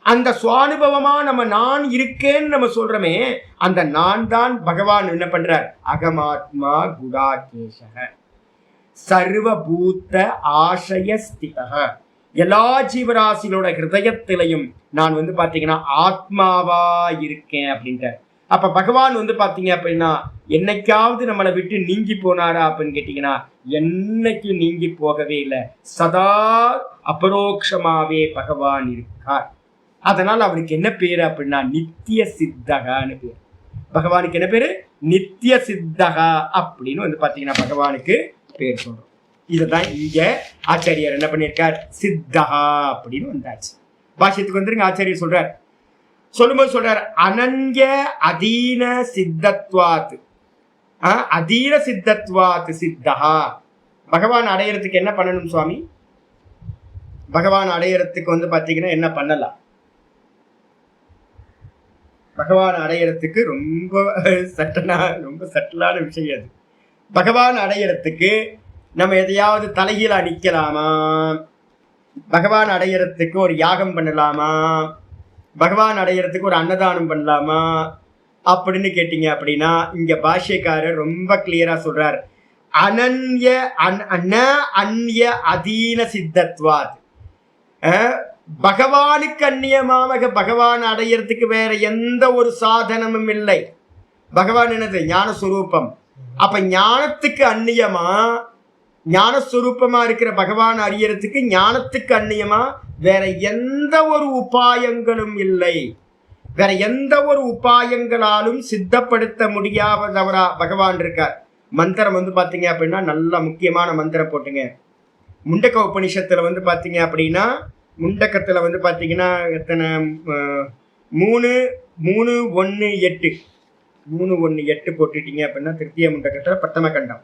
அந்த சுவானுபவமா நம்ம நான் இருக்கேன்னு நம்ம சொல்றோமே அந்த நான் தான் பகவான் என்ன பண்றார்? அகமாத்மா குடாகேஷக சர்வபூத்த ஆசய ஸ்திதக. எல்லா ஜீவராசிகளோட ஹிருதயத்திலையும் நான் வந்து பாத்தீங்கன்னா ஆத்மாவா இருக்கேன் அப்படின்ற. அப்ப பகவான் வந்து பாத்தீங்க அப்படின்னா என்னைக்காவது நம்மளை விட்டு நீங்கி போனாரா அப்படின்னு கேட்டீங்கன்னா என்னைக்கு நீங்கி போகவே இல்லை. சதா அபரோக்ஷமாவே பகவான் இருக்கார். அதனால அவருக்கு என்ன பேரு அப்படின்னா நித்திய சித்தகான்னு பேரு. பகவானுக்கு என்ன பேரு? நித்திய சித்தகா அப்படின்னு வந்து பாத்தீங்கன்னா பகவானுக்கு பேர் சொல்றோம். இதுதான் இங்க ஆச்சாரியர் என்ன பண்ணியிருக்கார்? சித்தகா அப்படின்னு வந்தாச்சு. பாஷ்யத்துக்கு வந்துருங்க. ஆச்சாரியர் சொல்றார், சொல்லும்போது சொல்றார் அனன்ய அதீன சித்தத்வாத். அதீன சித்தத்வாத் சித்தகா. பகவான் அடையறதுக்கு என்ன பண்ணணும் சுவாமி? பகவான் அடையறதுக்கு வந்து பாத்தீங்கன்னா என்ன பண்ணலாம்? பகவான் அடையறதுக்கு ரொம்ப சட்டலான விஷயம் அது. பகவான் அடையறதுக்கு நம்ம எதையாவது தலைகீழ நிக்கலாமா? பகவான் அடையறதுக்கு ஒரு யாகம் பண்ணலாமா? பகவான் அடையறதுக்கு ஒரு அன்னதானம் பண்ணலாமா அப்படின்னு கேட்டீங்க அப்படின்னா இங்க பாஷ்யக்காரர் ரொம்ப கிளியரா சொல்றார். அனன்ய அந்நிய அதீன சித்தத்வாத். பகவானுக்கு அந்நியமாக பகவான் அடையறதுக்கு வேற எந்த ஒரு சாதனமும் இல்லை. பகவான் என்னது? ஞானஸ்வரூபம். அப்ப ஞானத்துக்கு அந்நியமா ஞானஸ்வரூபமா இருக்கிற பகவான் அறியறதுக்கு ஞானத்துக்கு அந்நியமா வேற எந்த ஒரு உபாயங்களும் இல்லை. வேற எந்த ஒரு உபாயங்களாலும் சித்தப்படுத்த முடியாதவரா பகவான் இருக்கார். மந்திரம் வந்து பாத்தீங்க அப்படின்னா நல்ல முக்கியமான மந்திரம் போட்டுங்க. முண்டக்க உபனிஷத்துல வந்து பாத்தீங்க அப்படின்னா முண்டக்கத்துல வந்து பாத்தீங்கன்னா எத்தனை 3:1:8 3:1:8 போட்டுட்டீங்க அப்படின்னா திருத்திய முண்டக்கத்துல பிரதம கண்டம்.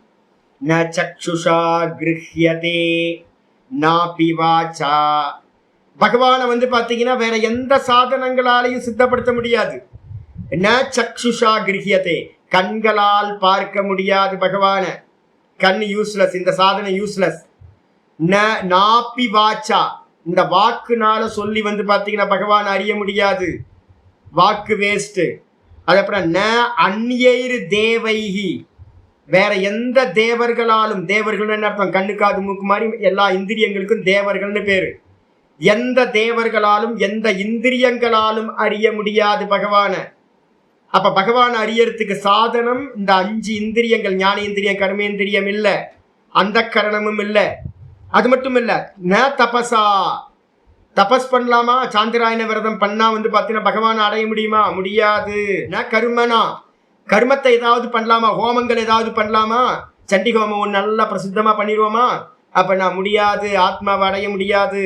ந சக்ஷுஷா கிருஹ்யதே நாபி வாசா. பகவானை வந்து பாத்தீங்கன்னா வேற எந்த சாதனங்களாலையும் சித்தப்படுத்த முடியாது. ந சக்ஷுஷா கிருஹ்யதே, கண்களால் பார்க்க முடியாது பகவான. கண் யூஸ்லெஸ், இந்த சாதனை யூஸ்லெஸ். நாபி வாச்சா, இந்த வாக்குனால சொல்லி வந்து பாத்தீங்கன்னா பகவான் அறிய முடியாது. வாக்கு வேஸ்ட். அதுக்கப்புறம் ந அந்நியைர் தேவைஹி, வேற எந்த தேவர்களாலும், தேவர்கள் என்ன அர்த்தம்? கண்ணு காது மூக்கு மாதிரி எல்லா இந்திரியங்களுக்கும் தேவர்கள்னு பேரு. எந்த தேவர்களாலும் எந்த இந்திரியங்களாலும் அறிய முடியாது பகவான. அப்ப பகவான் அறியறதுக்கு சாதனம் இந்த 5 இந்திரியங்கள். ஞானேந்திரியம், கர்மேந்திரியம் இல்ல, அந்த கரணமும் இல்ல. அது மட்டும் இல்ல, ந தபசா, தபஸ் பண்ணலாமா? சாந்திராயண விரதம் பண்ணா வந்து பாத்தீங்கன்னா பகவான் அடைய முடியுமா? முடியாது. ந கர்மனா, கர்மத்தை ஏதாவது பண்ணலாமா? ஹோமங்கள் ஏதாவது பண்ணலாமா? சண்டி ஹோமம் நல்லா பிரசித்தமா பண்ணிடுவோமா? அப்ப நான் முடியாது, ஆத்மாவை அடைய முடியாது.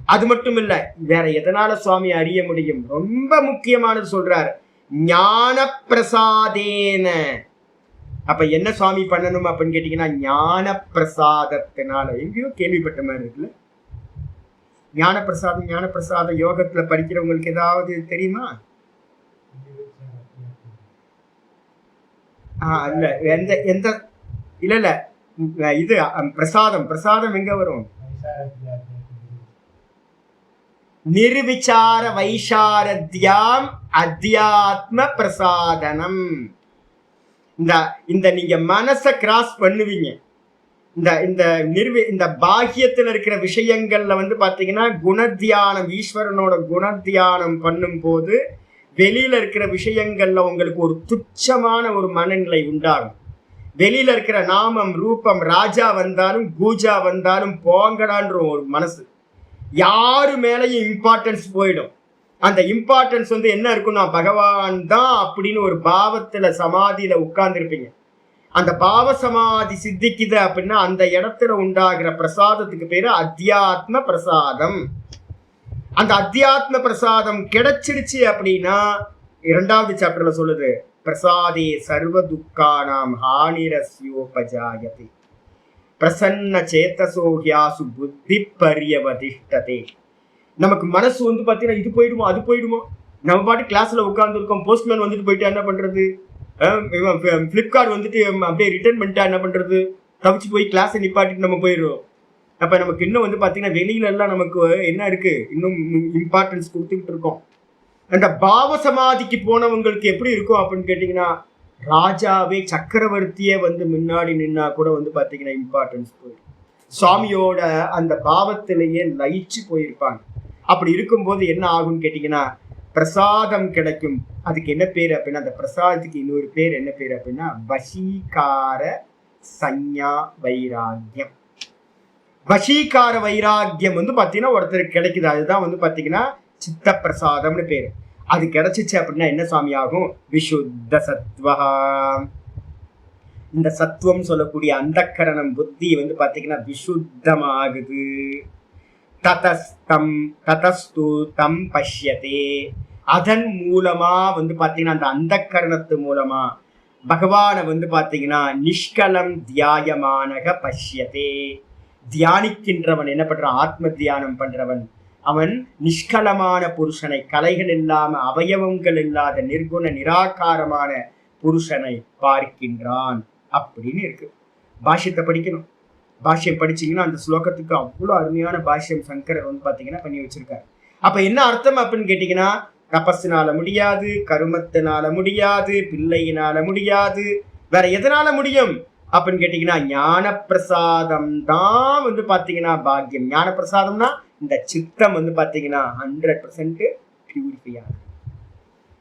அது மட்டும் இல்ல, வேற எதனால சுவாமி அறிய முடியும்? ரொம்ப முக்கியமானது சொல்றாரு, ஞான பிரசாதேன. அப்ப என்ன சுவாமி பண்ணணும் அப்படின்னு கேட்டீங்கன்னா, ஞான பிரசாதத்தினால. எங்கேயோ கேள்விப்பட்ட மாதிரி இருக்குல்ல, ஞான பிரசாதம். ஞான பிரசாத யோகத்துல படிக்கிறவங்களுக்கு ஏதாவது தெரியுமா? இல்ல, எந்த எந்த இல்ல இல்ல இது பிரசாதம். பிரசாதம் எங்க வரும்? நிர்விசார வைசாரத்யாம் அத்தியாத்ம பிரசாதனம். இந்த நீங்க மனச கிராஸ் பண்ணுவீங்க. இந்த பாக்கியத்துல இருக்கிற விஷயங்கள்ல வந்து பாத்தீங்கன்னா குணத்தியானம், ஈஸ்வரனோட குணத்தியானம் பண்ணும் போது வெளியில இருக்கிற விஷயங்கள்ல உங்களுக்கு ஒரு துச்சமான ஒரு மனநிலை உண்டாகும். வெளியில இருக்கிற நாமம் ரூபம் ராஜா வந்தாலும் பூஜா வந்தாலும் போங்கடான்ற ஒரு மனசு, யாரு மேலையும் இம்பார்ட்டன்ஸ் போயிடும். அந்த இம்பார்ட்டன்ஸ் வந்து என்ன இருக்குன்னா, பகவான் தான் அப்படின்னு ஒரு பாவத்துல சமாதியில உட்கார்ந்து இருப்பீங்க. அந்த பாவ சமாதி சித்திக்குது அப்படின்னா அந்த இடத்துல உண்டாகிற பிரசாதத்துக்கு பேரு அத்தியாத்ம பிரசாதம். அந்த அத்தியாத்ம பிரசாதம் கிடைச்சிருச்சு அப்படின்னா, 2வது சாப்டர்ல சொல்லுது, பிரசாதே சர்வ துக்கானாம் ஹானிரஸ்யோபஜாயதே பிரசன்ன சேதசோஹ்யாசு புத்தி பரியவதிஷ்டதே. நமக்கு மனசு வந்து பாத்தீங்கன்னா இது போயிடுமோ அது போயிடுமோ, நம்ம பாட்டு கிளாஸ்ல உட்கார்ந்து இருக்கோம், போஸ்ட்மேன் வந்துட்டு போயிட்டா என்ன பண்றது, பிளிப்கார்ட் வந்துட்டு அப்படியே ரிட்டர்ன் பண்ணிட்டா என்ன பண்றது, தவிச்சு போய் கிளாஸை நிப்பாட்டிட்டு நம்ம போயிடுவோம். அப்ப நமக்கு இன்னும் வந்து பாத்தீங்கன்னா வெளியில எல்லாம் நமக்கு என்ன இருக்கு, இன்னும் இம்பார்ட்டன்ஸ் கொடுத்துக்கிட்டு இருக்கோம். அந்த பாவ சமாதிக்கு போனவங்களுக்கு எப்படி இருக்கும் அப்படின்னு கேட்டீங்கன்னா, ராஜாவே சக்கரவர்த்தியே வந்து முன்னாடி நின்னா கூட வந்து பாத்தீங்கன்னா இம்பார்ட்டன்ஸ் போயிடும். சுவாமியோட அந்த பாவத்திலேயே லயிச்சு போயிருப்பாங்க. அப்படி இருக்கும்போது என்ன ஆகும்னு கேட்டீங்கன்னா, பிரசாதம் கிடைக்கும். அதுக்கு என்ன பேரு அப்படின்னா, அந்த பிரசாதத்துக்கு இன்னொரு பேர் என்ன பேரு அப்படின்னா, வசீகார சஞ்ஞா வைராக்கியம். வசீகார வைராக்கியம் வந்து பாத்தீங்கன்னா ஒருத்தருக்கு கிடைக்குது, அதுதான் வந்து பாத்தீங்கன்னா சித்த பிரசாதம்னு பேரு. அது கிடைச்சிச்சு அப்படின்னா என்ன சுவாமி ஆகும்? விசுத்த சத்வா. இந்த சத்துவம் சொல்லக்கூடிய அந்தக்கரணம் புத்தி வந்து பாத்தீங்கன்னா விசுத்தமாகுது. ததஸ்து தம் பஷ்யதே. அதன் மூலமா வந்து பாத்தீங்கன்னா அந்த அந்தக்கரணத்து மூலமா பகவானை வந்து பாத்தீங்கன்னா நிஷ்கலம் தியாயமானக பஷ்யதே. தியானிக்கின்றவன் என்ன பண்றான்? ஆத்ம தியானம் பண்றவன் அவன் நிஷ்கலமான புருஷனை, கலைகள் இல்லாம அவயவங்கள் இல்லாத நிர்குண நிராகாரமான புருஷனை பார்க்கின்றான் அப்படின்னு இருக்கு. பாஷ்யத்தை படிக்கணும். பாஷ்யம் படிச்சீங்கன்னா அந்த ஸ்லோகத்துக்கு அவ்வளவு அருமையான பாஷ்யம் சங்கரர் வந்து பாத்தீங்கன்னா பண்ணி வச்சிருக்காரு. அப்ப என்ன அர்த்தம் அப்படின்னு கேட்டீங்கன்னா, தபஸினால முடியாது, கருமத்தினால முடியாது, பிள்ளையினால முடியாது, வேற எதனால முடியும் அப்படின்னு கேட்டீங்கன்னா ஞான பிரசாதம் தான் வந்து பாத்தீங்கன்னா பாக்கியம். ஞான பிரசாதம்னா இந்த சித்தம் வந்து பாத்தீங்கன்னா 100% பியூரிஃபை ஆகும்.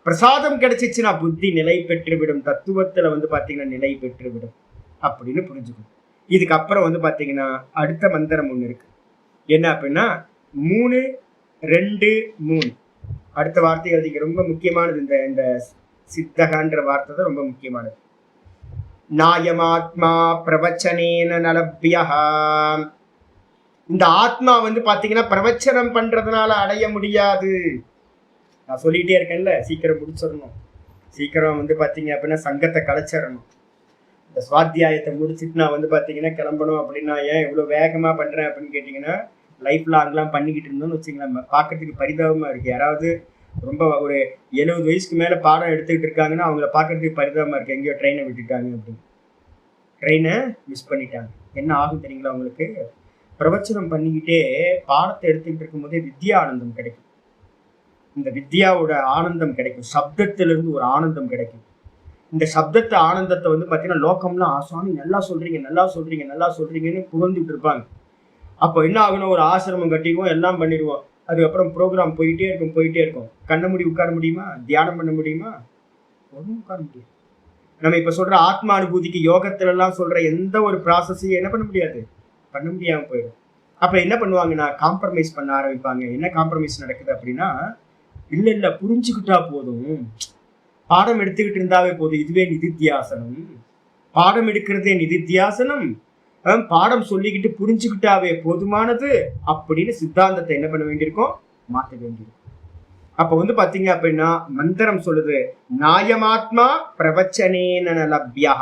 பிரசாதம் கிடைச்சிச்சுன்னா புத்தி நிலை பெற்றுவிடும், தத்துவத்துல வந்து பாத்தீங்கன்னா நிலை பெற்றுவிடும் அப்படின்னு புரிஞ்சுக்கணும். இதுக்கப்புறம் வந்து பாத்தீங்கன்னா அடுத்த மந்திரம் ஒண்ணு இருக்கு. என்ன அப்படின்னா 3, 2, 3 அடுத்த வார்த்தை எழுதிக்க. ரொம்ப முக்கியமானது இந்த சித்தகன்ற வார்த்தை தான் ரொம்ப முக்கியமானது. நாயமாத்மா பிரவச்சனேன நலப்யா. இந்த ஆத்மா வந்து பாத்தீங்கன்னா பிரவச்சனம் பண்றதுனால அடைய முடியாது. நான் சொல்லிட்டே இருக்கேன்ல, சீக்கிரம் முடிச்சிடணும். சீக்கிரம் வந்து பாத்தீங்க அப்படின்னா சங்கத்தை கலைச்சிடணும். இந்த சுவாத்தியாயத்தை முடிச்சுட்டு நான் வந்து பாத்தீங்கன்னா கிளம்பணும் அப்படின்னா, ஏன் இவ்வளவு வேகமா பண்றேன் அப்படின்னு கேட்டீங்கன்னா, லைஃப் லாங்லாம் பண்ணிக்கிட்டு இருந்தோம்னு வச்சுங்களேன், பார்க்கறதுக்கு பரிதாபமா இருக்கு. யாராவது ரொம்ப ஒரு 70 வயசுக்கு மேல பாடம் எடுத்துக்கிட்டு இருக்காங்கன்னா அவங்கள பார்க்கறதுக்கு பரிதாபமா இருக்கு. எங்கேயோ ட்ரெயினை விட்டுட்டாங்க அப்படின்னு, ட்ரெயினை மிஸ் பண்ணிட்டாங்க. என்ன ஆகும் தெரியுங்களா உங்களுக்கு? பிரவச்சனம் பண்ணிக்கிட்டே பாடத்தை எடுத்துக்கிட்டு இருக்கும் போதே வித்யா ஆனந்தம் கிடைக்கும். இந்த வித்யாவோட ஆனந்தம் கிடைக்கும், சப்தத்திலிருந்து ஒரு ஆனந்தம் கிடைக்கும். இந்த சப்தத்தை ஆனந்தத்தை வந்து பார்த்தீங்கன்னா லோகம்லாம் சுவாமி நல்லா சொல்றீங்க நல்லா சொல்றீங்க நல்லா சொல்றீங்கன்னு புகழ்ந்துட்டு இருப்பாங்க. அப்போ என்ன ஆகணும்? ஒரு ஆசிரமம் கட்டிடுவோம், எல்லாம் பண்ணிடுவோம். அதுக்கப்புறம் ப்ரோக்ராம் போயிட்டே இருக்கும். கண்ண மூடி உட்கார முடியுமா? தியானம் பண்ண முடியுமா? ஒன்றும் உட்கார முடியாது. நம்ம இப்ப சொல்ற ஆத்மா அனுபூதிக்கு யோகத்துல எல்லாம் சொல்ற எந்த ஒரு ப்ராசஸையும் என்ன பண்ண முடியாது, பண்ண முடியாம போயிடும். அப்ப என்ன பண்ணுவாங்கன்னா காம்ப்ரமைஸ் பண்ண ஆரம்பிப்பாங்க. என்ன காம்ப்ரமைஸ் நடக்குது அப்படின்னா, இல்ல புரிஞ்சுக்கிட்டா போதும், பாடம் எடுத்துக்கிட்டு இருந்தாவே போதும், இதுவே நிதித்தியாசனம், பாடம் எடுக்கிறதே நிதித்தியாசனம், பாடம் சொல்லிக்கிட்டு புரிஞ்சுக்கிட்டாவே போதுமானது அப்படின்னு சித்தாந்தத்தை என்ன பண்ண வேண்டியிருக்கும், மாற்ற வேண்டியிருக்கும். அப்ப வந்து பாத்தீங்க அப்படின்னா மந்திரம் சொல்லுது, நாயமாத்மா பிரவச்சனேன லப்யா,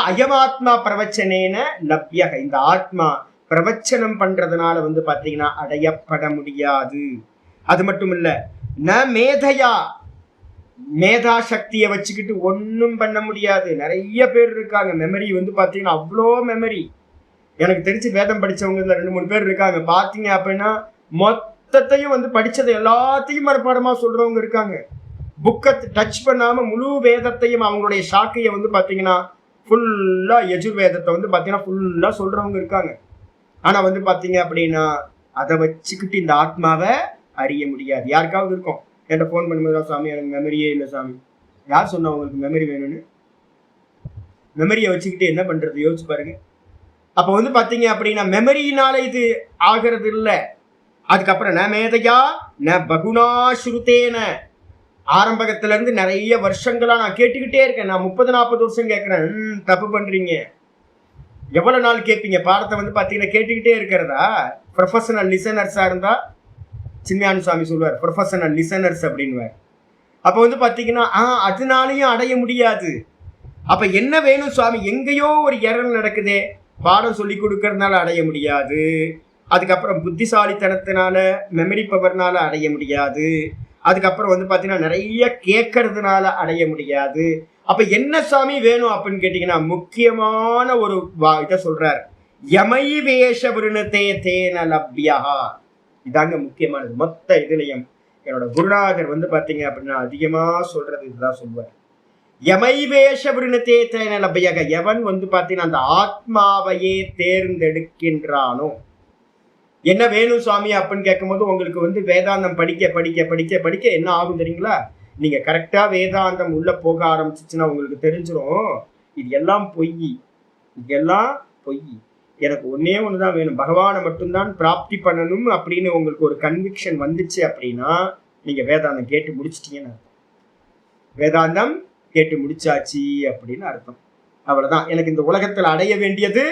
அயமாத்மா பிரவச்சனேன லப்யா. இந்த ஆத்மா பிரவச்சனம் பண்றதுனால வந்து பாத்தீங்கன்னா அடையப்பட முடியாது. அது மட்டும் இல்ல, ந மேதையா, மேதா சக்தியை வச்சுக்கிட்டு ஒன்னும் பண்ண முடியாது. நிறைய பேர் இருக்காங்க, மெமரி வந்து பாத்தீங்கன்னா அவ்வளோ மெமரி. எனக்கு தெரிஞ்சு வேதம் படிச்சவங்க 2-3 பேர் இருக்காங்க. பாத்தீங்க அப்படின்னா மொத்தத்தையும் வந்து படிச்சது எல்லாத்தையும் மறுபாடமா சொல்றவங்க இருக்காங்க. புக்கை டச் பண்ணாம முழு வேதத்தையும் அவங்களுடைய சாக்கையை வந்து பாத்தீங்கன்னா ஃபுல்லா யஜுர்வேதத்தை வந்து பாத்தீங்கன்னா ஃபுல்லா சொல்றவங்க இருக்காங்க. ஆனா வந்து பாத்தீங்க அப்படின்னா அதை வச்சுக்கிட்டு இந்த ஆத்மாவை அறிய முடியாது. யாருக்காவது இருக்கும், என்கிட்ட ஃபோன் பண்ணும்போது சாமி எனக்கு மெமரியே இல்லை சாமி. யார் சொன்னா உங்களுக்கு மெமரி வேணும்னு? மெமரியை வச்சுக்கிட்டு என்ன பண்றது யோசிச்சு பாருங்க. அப்ப வந்து பாத்தீங்க அப்படின்னா மெமரியினால இது ஆகிறது இல்லை. அதுக்கப்புறம் ந மேதையா ந பகுனா ஸ்ருதேன, ஆரம்பத்துல இருந்து நிறைய வருஷங்களா நான் கேட்டுக்கிட்டே இருக்கேன். நான் 30-40 வருஷம் கேட்கிறேன். தப்பு பண்றீங்க. எவ்வளவு நாள் கேட்பீங்க பாடத்தை வந்து பாத்தீங்கன்னா கேட்டுக்கிட்டே இருக்கிறதா? ப்ரொஃபஷனல் லிசனர்ஸா இருந்தா சின்மயானு சுவாமி சொல்லுவார், ப்ரொஃபஷனல் லிசனர்ஸ் அப்படின்வார். அப்ப வந்து பாத்தீங்கன்னா அதனாலையும் அடைய முடியாது. அப்ப என்ன வேணும் சுவாமி? எங்கேயோ ஒரு எரல் நடக்குதே, பாடம் சொல்லி கொடுக்கறதுனால அடைய முடியாது. அதுக்கப்புறம் புத்திசாலித்தனத்தினால மெமரி பவர்னால அடைய முடியாது. அதுக்கப்புறம் வந்து பாத்தீங்கன்னா நிறைய கேட்கறதுனால அடைய முடியாது. அப்ப என்ன சாமி வேணும் அப்படின்னு கேட்டீங்கன்னா முக்கியமான ஒரு இதை சொல்றார், யமை வேஷ விருணத்தே தேன லப்யா. இதாங்க முக்கியமானது. மொத்த இதுலயும் என்னோட குருநாதர் வந்து பாத்தீங்க அப்படின்னா அதிகமா சொல்றது இதுதான் சொல்லுவார். யமை வேஷ விருணத்தே தேன லப்யா. எவன் வந்து பாத்தீங்கன்னா அந்த ஆத்மாவையே தேர்ந்தெடுக்கின்றானோ. என்ன வேணும் சுவாமி அப்படின்னு கேட்கும்போது உங்களுக்கு வந்து வேதாந்தம் படிக்க படிக்க படிக்க படிக்க என்ன ஆகும் தெரியுங்களா? நீங்க கரெக்டா வேதாந்தம் உள்ள போக ஆரம்பிச்சிச்சுன்னா உங்களுக்கு தெரிஞ்சிடும் இது எல்லாம் பொய், இதெல்லாம் பொய். எனக்கு ஒன்னே ஒண்ணுதான் வேணும், பகவானை மட்டும்தான் பிராப்தி பண்ணணும் அப்படின்னு உங்களுக்கு ஒரு கன்விக்ஷன் வந்துச்சு அப்படின்னா நீங்க வேதாந்தம் கேட்டு முடிச்சிட்டீங்கன்னு அர்த்தம். வேதாந்தம் கேட்டு முடிச்சாச்சு அப்படின்னு அர்த்தம். அவ்வளவுதான். எனக்கு இந்த உலகத்துல அடைய வேண்டியது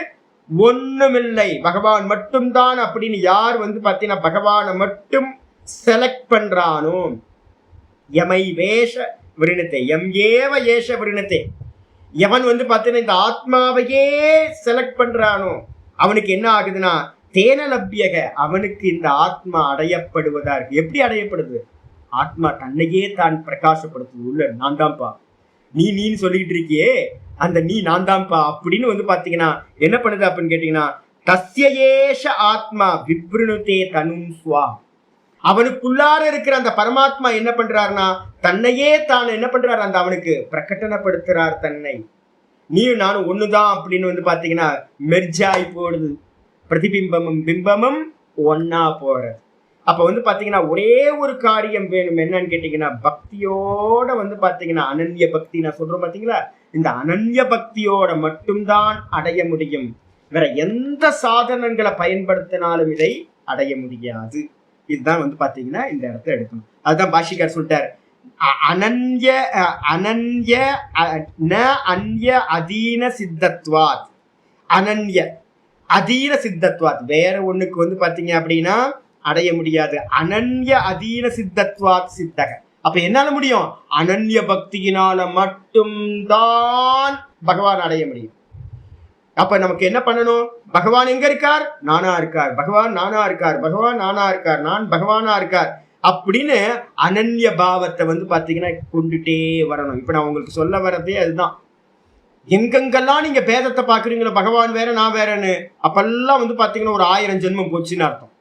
ஒண்ணுமில்லை, பகவான் மட்டும்தான் அப்படின்னு யார் வந்து பாத்தீங்கன்னா பகவானை மட்டும் செலக்ட் பண்றானோ, யமை வேஷ விருணத்தை எம் ஏவ ஏஷ விருணத்தை, எவன் வந்து பாத்தீங்கன்னா இந்த ஆத்மாவையே செலக்ட் பண்றானோ அவனுக்கு என்ன ஆகுதுன்னா தேன லப்யக, அவனுக்கு இந்த ஆத்மா அடையப்படுவதா இருக்கு. எப்படி அடையப்படுது? ஆத்மா தன்னையே தான் பிரகாசப்படுத்துது. உள்ள நான் தான்ப்பா, நீன்னு சொல்லிட்டு இருக்கியே அந்த நீ நான் தான்ப்பா அப்படின்னு வந்து பாத்தீங்கன்னா என்ன பண்ணுது அப்படின்னு கேட்டீங்கன்னா தஸ்யேஷ ஆத்மா விப்ருணுதே தனும் ஸ்வா. அவனுக்குள்ளார இருக்கிற அந்த பரமாத்மா என்ன பண்றாருன்னா தன்னையே தான் என்ன பண்றாரு, அந்த அவனுக்கு பிரகடனப்படுத்துறார் தன்னை. நீ நானும் ஒண்ணுதான் அப்படின்னு வந்து பாத்தீங்கன்னா மெர்ஜாய் போடுது, பிரதிபிம்பமும் பிம்பமும் ஒன்னா போறது. அப்ப வந்து பாத்தீங்கன்னா ஒரே ஒரு காரியம் வேணும், என்னன்னு கேட்டீங்கன்னா பக்தியோட வந்து பாத்தீங்கன்னா அனன்ய பக்தி நான் சொல்றோம் பாத்தீங்களா, இந்த அனன்ய பக்தியோட மட்டும்தான் அடைய முடியும். வேற எந்த சாதனங்களை பயன்படுத்தினாலும் இதை அடைய முடியாது. இதுதான் வந்து பாத்தீங்கன்னா இந்த இடத்த எடுக்கணும். அதுதான் பாஷிகார் சொல்லிட்டார், அனன்ய அனன்ய ந அன்ய அதீன சித்தத்வாத், அனன்ய அதீன சித்தத்வாத், வேற ஒண்ணுக்கு வந்து பாத்தீங்க அப்படின்னா அடைய முடியாது. அனன்ய அதீன சித்தத்வாத் சித்தக. அப்ப என்னால முடியும்? அனன்ய பக்தியினால மட்டும்தான் பகவான் அடைய முடியும். அப்ப நமக்கு என்ன பண்ணணும்? பகவான் எங்க இருக்கார்? நானா இருக்கார். பகவான் நானா இருக்கார். பகவான் நானா இருக்கார். நான் பகவானா இருக்கார் அப்படின்னு அனன்ய பாவத்தை வந்து பாத்தீங்கன்னா கொண்டுட்டே வரணும். இப்ப நான் உங்களுக்கு சொல்ல வர்றதே அதுதான். எங்கெங்கெல்லாம் நீங்க பேதத்தை பாக்குறீங்களோ, பகவான் வேற நான் வேறன்னு, அப்பெல்லாம் வந்து பாத்தீங்கன்னா ஒரு 1000 ஜென்மம் போச்சுன்னு அர்த்தம்.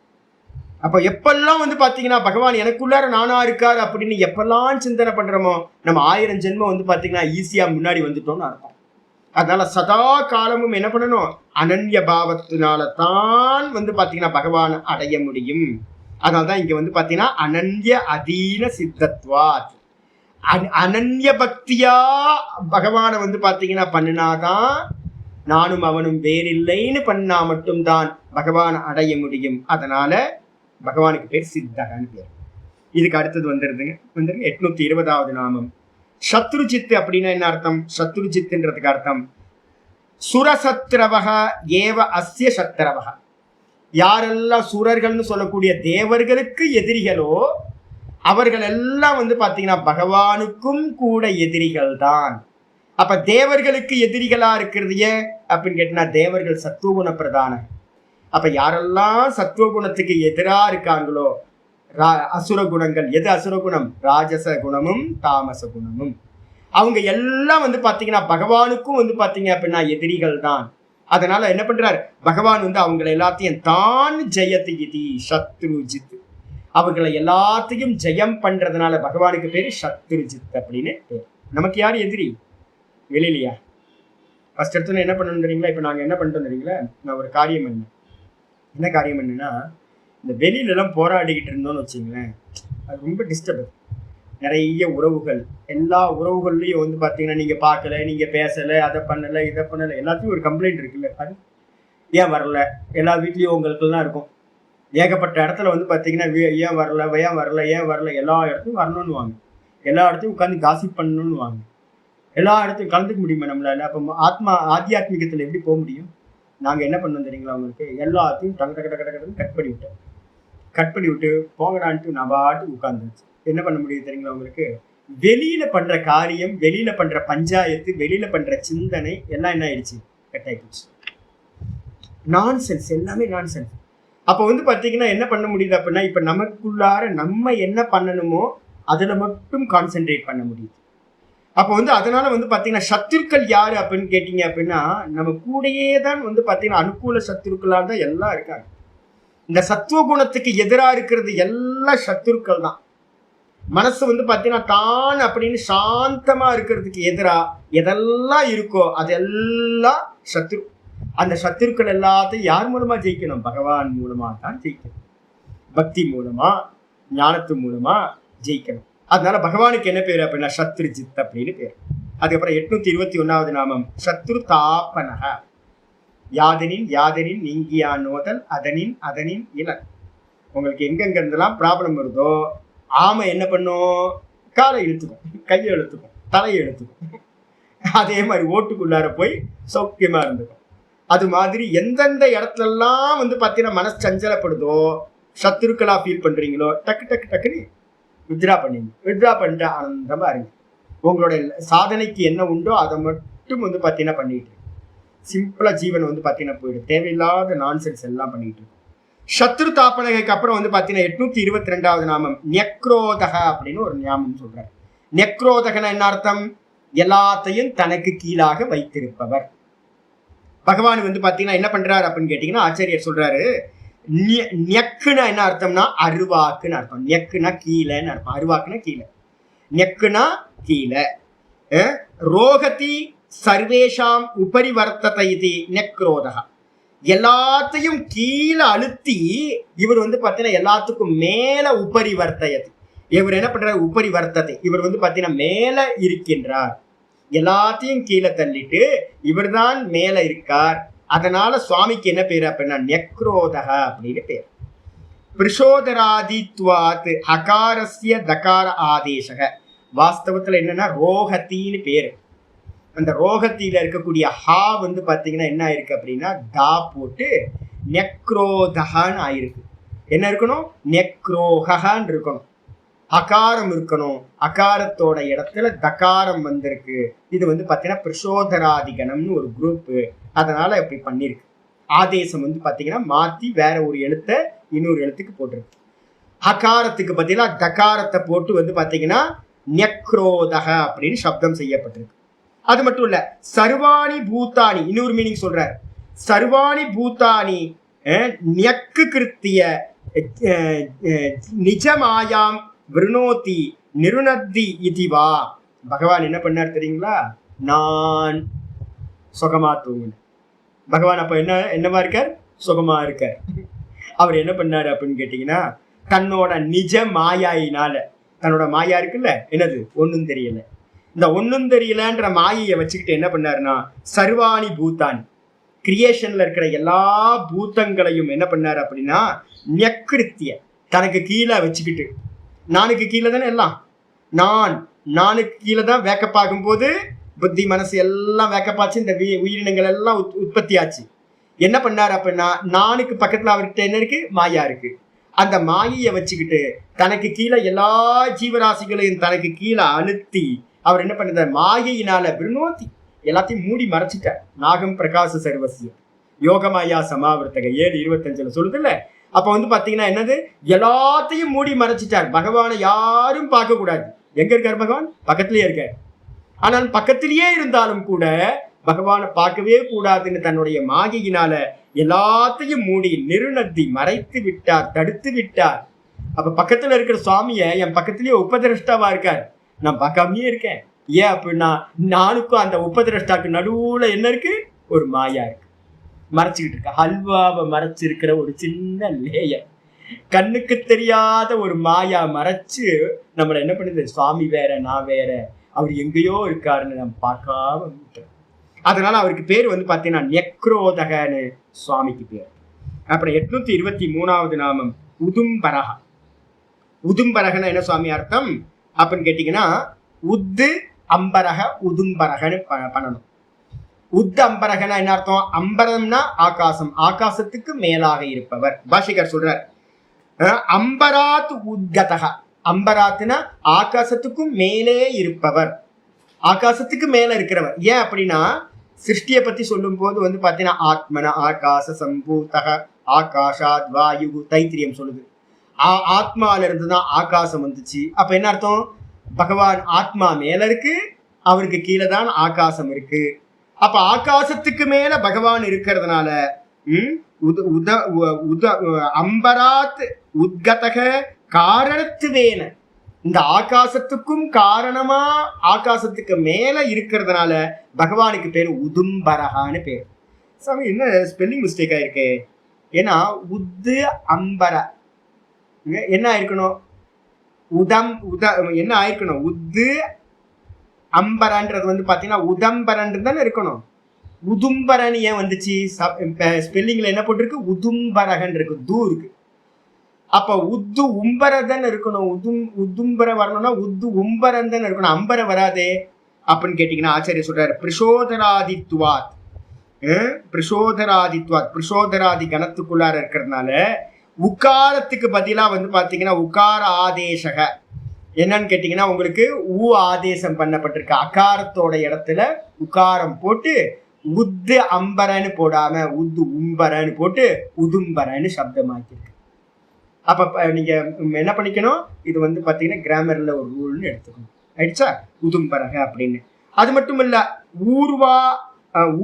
அப்ப எப்பெல்லாம் வந்து பாத்தீங்கன்னா பகவான் எனக்குள்ளார நானா இருக்கார் அப்படின்னு எப்பெல்லாம் சிந்தனை பண்றோமோ நம்ம 1000 ஜென்மம் வந்து பாத்தீங்கன்னா ஈஸியா முன்னாடி வந்துட்டோம்னு அர்த்தம். அதனால சதா காலமும் என்ன பண்ணணும்? அனன்ய பாவத்தினால தான் வந்து பாத்தீங்கன்னா பகவான் அடைய முடியும். அதனால்தான் இங்க வந்து பாத்தீங்கன்னா அனன்ய அதீன சித்தத்வாத், அனன்ய பக்தியா பகவானை வந்து பாத்தீங்கன்னா பண்ணினாதான், நானும் அவனும் வேறில்லைன்னு பண்ணா மட்டும்தான் பகவான் அடைய முடியும். அதனால பகவானுக்கு பேர் சித்தகன்னு பேர். இதுக்கு அடுத்தது வந்துருதுங்க 820வது நாமம் சத்ருஜித். அப்படின்னா என்ன அர்த்தம்? சத்ருஜித்ன்றதுக்கு அர்த்தம் சுரசத்ரவக ஏவ அஸ்ய சத்ரவக. யாரெல்லாம் சுரர்கள்னு சொல்லக்கூடிய தேவர்களுக்கு எதிரிகளோ அவர்கள் எல்லாம் பாத்தீங்கன்னா பகவானுக்கும் கூட எதிரிகள் தான். அப்ப தேவர்களுக்கு எதிரிகளா இருக்கிறது ஏன் அப்படின்னு கேட்டீங்கன்னா, தேவர்கள் சத்துவகுண பிரதான. அப்ப யாரெல்லாம் சத்துவகுணத்துக்கு எதிரா இருக்காங்களோ, அசுர குணங்கள், எது அசுர குணம்? ராஜச குணமும் தாமச குணமும். அவங்க எல்லாம் பாத்தீங்கன்னா பகவானுக்கும் பாத்தீங்க அப்படின்னா எதிரிகள் தான். அதனால என்ன பண்றாரு பகவான் அவங்களை எல்லாத்தையும் தான் ஜெயதி சத்ருஜித், அவங்களை எல்லாத்தையும் ஜெயம் பண்றதுனால பகவானுக்கு பேரு சத்ருஜித் அப்படின்னு பேர். நமக்கு யாரு எதிரி? வெளியிலையா? ஃபர்ஸ்ட் எடுத்து என்ன பண்ணணும் தெரியுங்களா? இப்ப நாங்க என்ன பண்ணிட்டோம் தெரியுங்களா? நான் ஒரு காரியம் பண்ணேன். என்ன காரியம் பண்ணுன்னா, இந்த வெளியில எல்லாம் போராடிக்கிட்டு இருந்தோம்னு வச்சுங்களேன், அது ரொம்ப டிஸ்டர்ப். நிறைய உறவுகள், எல்லா உறவுகள்லையும் பாத்தீங்கன்னா நீங்க பார்க்கல, நீங்க பேசல, அதை பண்ணல, இதை பண்ணல, எல்லாத்தையும் ஒரு கம்ப்ளைண்ட் இருக்குல்ல. அது ஏன் வரல? எல்லா வீட்லயும் உங்களுக்கெல்லாம் இருக்கும். ஏகப்பட்ட இடத்துல பாத்தீங்கன்னா ஏன் வரல, ஏன் வரல, ஏன் வரல, எல்லா இடத்துலையும் வரணும்னு வாங்க, எல்லா இடத்தையும் உட்காந்து காசிப் பண்ணணும்னு வாங்க. எல்லா இடத்தையும் கலந்துக்க முடியுமா நம்மளால? அப்போ ஆத்தியாத்மிகத்துல எப்படி போக முடியும்? நாங்க என்ன பண்ணோம் தெரியுங்களா உங்களுக்கு? எல்லாத்தையும் கட் பண்ணி விட்டு போங்கடான்ட்டு நான் பாட்டு உட்கார்ந்துச்சு. என்ன பண்ண முடியும் தெரியுங்களா உங்களுக்கு? வெளியில பண்ற காரியம், வெளியில பண்ற பஞ்சாயத்து, வெளியில பண்ற சிந்தனை எல்லாம் என்ன ஆயிடுச்சு? கட் ஆயிடுச்சு. நான்சென்ஸ், எல்லாமே நான்சென்ஸ். அப்போ பாத்தீங்கன்னா என்ன பண்ண முடியுது அப்படின்னா, இப்ப நமக்குள்ளார நம்ம என்ன பண்ணணுமோ அதுல மட்டும் கான்சென்ட்ரேட் பண்ண முடியுது. அப்போ அதனால பாத்தீங்கன்னா சத்துருக்கள் யாரு அப்படின்னு கேட்டீங்க அப்படின்னா, நம்ம கூடயே தான் பாத்தீங்கன்னா அனுகூல சத்துருக்களாக தான் எல்லாம் இருக்காங்க. இந்த சத்துவ குணத்துக்கு எதிராக இருக்கிறது எல்லாம் சத்துருக்கள் தான். மனசு பாத்தீங்கன்னா தான் அப்படின்னு சாந்தமா இருக்கிறதுக்கு எதிரா எதெல்லாம் இருக்கோ அதெல்லாம் சத்துரு. அந்த சத்துருக்கள் எல்லாத்தையும் யார் மூலமா ஜெயிக்கணும்? பகவான் மூலமா தான் ஜெயிக்கணும். பக்தி மூலமா, ஞானத்து மூலமா ஜெயிக்கணும். அதனால பகவானுக்கு என்ன பேரு அப்படின்னா சத்ருஜித் அப்படின்னு பேரு. அதுக்கப்புறம் 821வது நாமம் சத்ரு தாபனக. யாதனின் யாதனின் நீங்கியா நோதல் அதனின் அதனின் இளன். உங்களுக்கு எங்கெங்க இருந்தெல்லாம் ப்ராப்ளம் வருதோ ஆமை என்ன பண்ணும்? காலை இழுத்துக்கும், கையை இழுத்துக்கும், தலையை இழுத்துக்கும். அதே மாதிரி ஓட்டுக்குள்ளார போய் சௌக்கியமா இருந்துக்கும். அது மாதிரி எந்தெந்த இடத்துலலாம் பாத்தீங்கன்னா மனசு சஞ்சலப்படுதோ, சத்துருக்களா ஃபீல் பண்றீங்களோ, டக்கு டக்கு டக்குன்னு வித்ரா பண்ணிங்க. வித்ரா பண்ணிட்டு ஆனந்தமா இருங்க. உங்களோட சாதனைக்கு என்ன உண்டோ அதை மட்டும் பாத்தீங்கன்னா பண்ணிட்டு சிம்பிளா ஜீவன் பாத்தீங்கன்னா போயிடும். தேவையில்லாத நான்சென்ஸ் எல்லாம் பண்ணிட்டு இருக்கும். சத்ரு தாபனகைக்கு அப்புறம் பாத்தீங்கன்னா 822வது நாமம் நெக்ரோதக அப்படின்னு ஒரு நாமம் சொல்றாரு. நெக்ரோதகன என்ன அர்த்தம்? எல்லாத்தையும் தனக்கு கீழாக வைத்திருப்பவர். பகவான் பாத்தீங்கன்னா என்ன பண்றாரு அப்படின்னு கேட்டீங்கன்னா, ஆச்சாரியர் சொல்றாரு, நெக்குனா என்ன அர்த்தம்னா அருவாக்குன்னு அர்த்தம். நெக்குனா கீழேன்னு அர்த்தம், அருவாக்குனா கீழே, நெக்குனா கீழே. ரோகதி சர்வேஷாம் உபரிவர்த்ததை நெக்ரோதகா. எல்லாத்தையும் கீழே அழுத்தி இவர் பாத்தீங்கன்னா எல்லாத்துக்கும் மேல உபரிவர்த்தயது. இவர் என்ன பண்றாரு? உபரிவர்த்ததை. இவர் பாத்தீங்கன்னா மேல இருக்கின்றார். எல்லாத்தையும் கீழே தள்ளிட்டு இவர் தான் மேல இருக்கார். அதனால சுவாமிக்கு என்ன பேரு அப்படின்னா நெக்ரோதக அப்படின்னு பேர். பிரசோதராதித்வாத் அகாரஸ்ய தகார ஆதேசக. வாஸ்தவத்துல என்னன்னா ரோகத்தின்னு பேரு. அந்த ரோகத்தில இருக்கக்கூடிய ஹா பாத்தீங்கன்னா என்ன ஆயிருக்கு அப்படின்னா தா போட்டு நெக்ரோதகான்னு ஆயிருக்கு. என்ன இருக்கணும்? நெக்ரோகான்னு இருக்கணும். அகாரம் இருக்கணும். அகாரத்தோட இடத்துல தகாரம் வந்திருக்கு. இது பாத்தீங்கன்னா பிரசோதராதிகணம்னு ஒரு குரூப். அதனால இப்படி பண்ணிருக்கு. ஆதேசம் பாத்தீங்கன்னா மாத்தி வேற ஒரு எழுத்தை இன்னொரு எழுத்துக்கு போட்டிருக்கு. அகாரத்துக்கு பார்த்தீங்கன்னா தகாரத்தை போட்டு பாத்தீங்கன்னா நெக்ரோதக அப்படின்னு சப்தம் செய்யப்பட்டிருக்கு. அது மட்டும் இல்ல, சர்வாணி பூத்தானி இன்னொரு மீனிங் சொல்றார். சர்வாணி பூத்தானி நெக்கு கிருத்திய நிஜமாயாம் விருணோதி நிருணத்தி இதுவா. பகவான் என்ன பண்ணார் தெரியுங்களா? நான் சுகமா தூங்கினேன். பகவான் அப்ப என்னவா இருக்கார்? சுகமா இருக்கார். அவர் என்ன பண்ணாரு அப்படின்னு கேட்டீங்கன்னா, தன்னோட நிஜ மாயாயினால, தன்னோட மாயா இருக்குல்ல, என்னது ஒன்னும் தெரியல, இந்த ஒன்னும் தெரியலன்ற மாயையை வச்சுக்கிட்டு என்ன பண்ணாருன்னா சர்வாணி பூத்தானி, கிரியேஷன்ல இருக்கிற எல்லா பூத்தங்களையும் என்ன பண்ணாரு அப்படின்னா நெக்கிருத்திய தனக்கு கீழே வச்சுக்கிட்டு, நானுக்கு கீழே தானே எல்லாம், நானுக்கு கீழே தான் வேக்கப் ஆகும்போது புத்தி மனசு எல்லாம் வேக்கப்பாச்சு, இந்த உயிரினங்கள் எல்லாம் உற்பத்தி ஆச்சு. என்ன பண்ணாரு அப்படின்னா, நானுக்கு பக்கத்துல அவர்கிட்ட என்ன இருக்கு, மாயா இருக்கு. அந்த மாயையை வச்சுக்கிட்டு தனக்கு கீழே எல்லா ஜீவராசிகளையும் தனக்கு கீழே அழுத்தி அவர் என்ன பண்ணார், மாயையினால விருணோத்தி எல்லாத்தையும் மூடி மறைச்சிட்டார். நாகம் பிரகாச சர்வசியம் யோகமாயா சமாவர்த்தக 7:25 சொல்லுது இல்ல. அப்ப வந்து பாத்தீங்கன்னா என்னது, எல்லாத்தையும் மூடி மறைச்சிட்டார். பகவானை யாரும் பார்க்க கூடாது. எங்க இருக்கார் பகவான்? பக்கத்திலேயே இருக்கார். ஆனால் பக்கத்திலேயே இருந்தாலும் கூட பகவானை பார்க்கவே கூடாதுன்னு தன்னுடைய மாயையினால எல்லாத்தையும் மூடி நிருணத்தி மறைத்து விட்டார், தடுத்து விட்டார். அப்ப பக்கத்துல இருக்கிற சுவாமிய என் பக்கத்திலேயே உபதிரஷ்டாவா இருக்கார், நான் பார்க்காமயே இருக்கேன். ஏன் அப்படின்னா, நானுக்கும் அந்த உபதிரஷ்டாக்கு நடுவுல என்ன இருக்கு, ஒரு மாயா இருக்கு, மறைச்சுக்கிட்டு இருக்க. ஹல்வாவை மறைச்சிருக்கிற ஒரு சின்ன லேயர், கண்ணுக்கு தெரியாத ஒரு மாயா மறைச்சு நம்மளை என்ன பண்ணுது, சுவாமி வேற நான் வேற, அவர் எங்கேயோ இருக்காருன்னு நம்ம பார்க்காம விட்டுறோம். அதனால அவருக்கு பேர் வந்து பாத்தீங்கன்னா நெக்ரோதகன்னு சுவாமிக்கு பேர். அப்புறம் 823வது நாமம் உதும்பரக. உதும்பரகன்னா என்ன சுவாமி அர்த்தம் அப்படின்னு கேட்டீங்கன்னா, உத்து அம்பரக உதும்பரகன்னு பண்ணணும். உத்து அம்பரகனா என்ன அர்த்தம்? அம்பரம்னா ஆகாசம், ஆகாசத்துக்கு மேலாக இருப்பவர். பாஷிகர் சொல்றார், அம்பராத் உத்கதக. அம்பராத்னா ஆகாசத்துக்கும் மேலே இருப்பவர், ஆகாசத்துக்கு மேல இருக்கிறவர். ஏன் அப்படின்னா, சிருஷ்டியை பத்தி சொல்லும் போது வந்து பாத்தீங்கன்னா ஆத்மன ஆகாச சம்பூதக ஆகாஷாத் வாயு தைத்திரியம் சொல்லுது. ஆத்மால இருந்துதான் ஆகாசம் வந்துச்சு. அப்ப என்ன அர்த்தம்? பகவான் ஆத்மா மேல இருக்கு, அவருக்கு கீழே தான் ஆகாசம் இருக்கு. அப்ப ஆகாசத்துக்கு மேல பகவான் இருக்கிறதுனால அம்பராத் உத்கதக காரணத்துவேன, இந்த ஆகாசத்துக்கும் காரணமா ஆகாசத்துக்கு மேல இருக்கிறதுனால பகவானுக்கு பேரு உதும்பரகான்னு பேர். சாமி என்ன ஸ்பெல்லிங் மிஸ்டேக் ஆயிருக்கு? ஏன்னா உத்து அம்பர என்ன ஆயிருக்கணும், என்ன ஆயிருக்கணும், உத்து அம்பரன்றது வந்து பாத்தீங்கன்னா உதம்பரன் தானே இருக்கணும். உதும்பரன் ஏன் வந்துச்சு? ஸ்பெல்லிங்ல என்ன போட்டிருக்கு, உதும்பரகன் இருக்கு, தூ இருக்கு. அப்ப உத்து உம்பரதன் இருக்கணும். உதும்பர வரணும்னா உத்து உம்பரந்தன் இருக்கணும், அம்பர வராதே அப்படின்னு கேட்டீங்கன்னா ஆச்சாரிய சொல்றாரு, பிரசோதராதித்வாத். பிரசோதராதித்வாத், பிரசோதராதி கணத்துக்குள்ளார இருக்கிறதுனால உக்காரத்துக்கு பதிலா வந்து பாத்தீங்கன்னா உக்கார ஆதேசக. என்னன்னு கேட்டீங்கன்னா, உங்களுக்கு ஊ ஆதேசம் பண்ணப்பட்டிருக்கு. அகாரத்தோட இடத்துல உக்காரம் போட்டு உத்து அம்பரன்னு போடாம உத்து உம்பரன்னு போட்டு உதும்பரன்னு சப்தமாக்கிருக்கு. அப்ப நீங்க என்ன பண்ணிக்கணும், இது வந்து பாத்தீங்கன்னா கிராமர்ல ஒரு ரூல்னு எடுத்துக்கணும். ஆயிடுச்சா? உதும்பரக அப்படின்னு. அது மட்டும் இல்ல,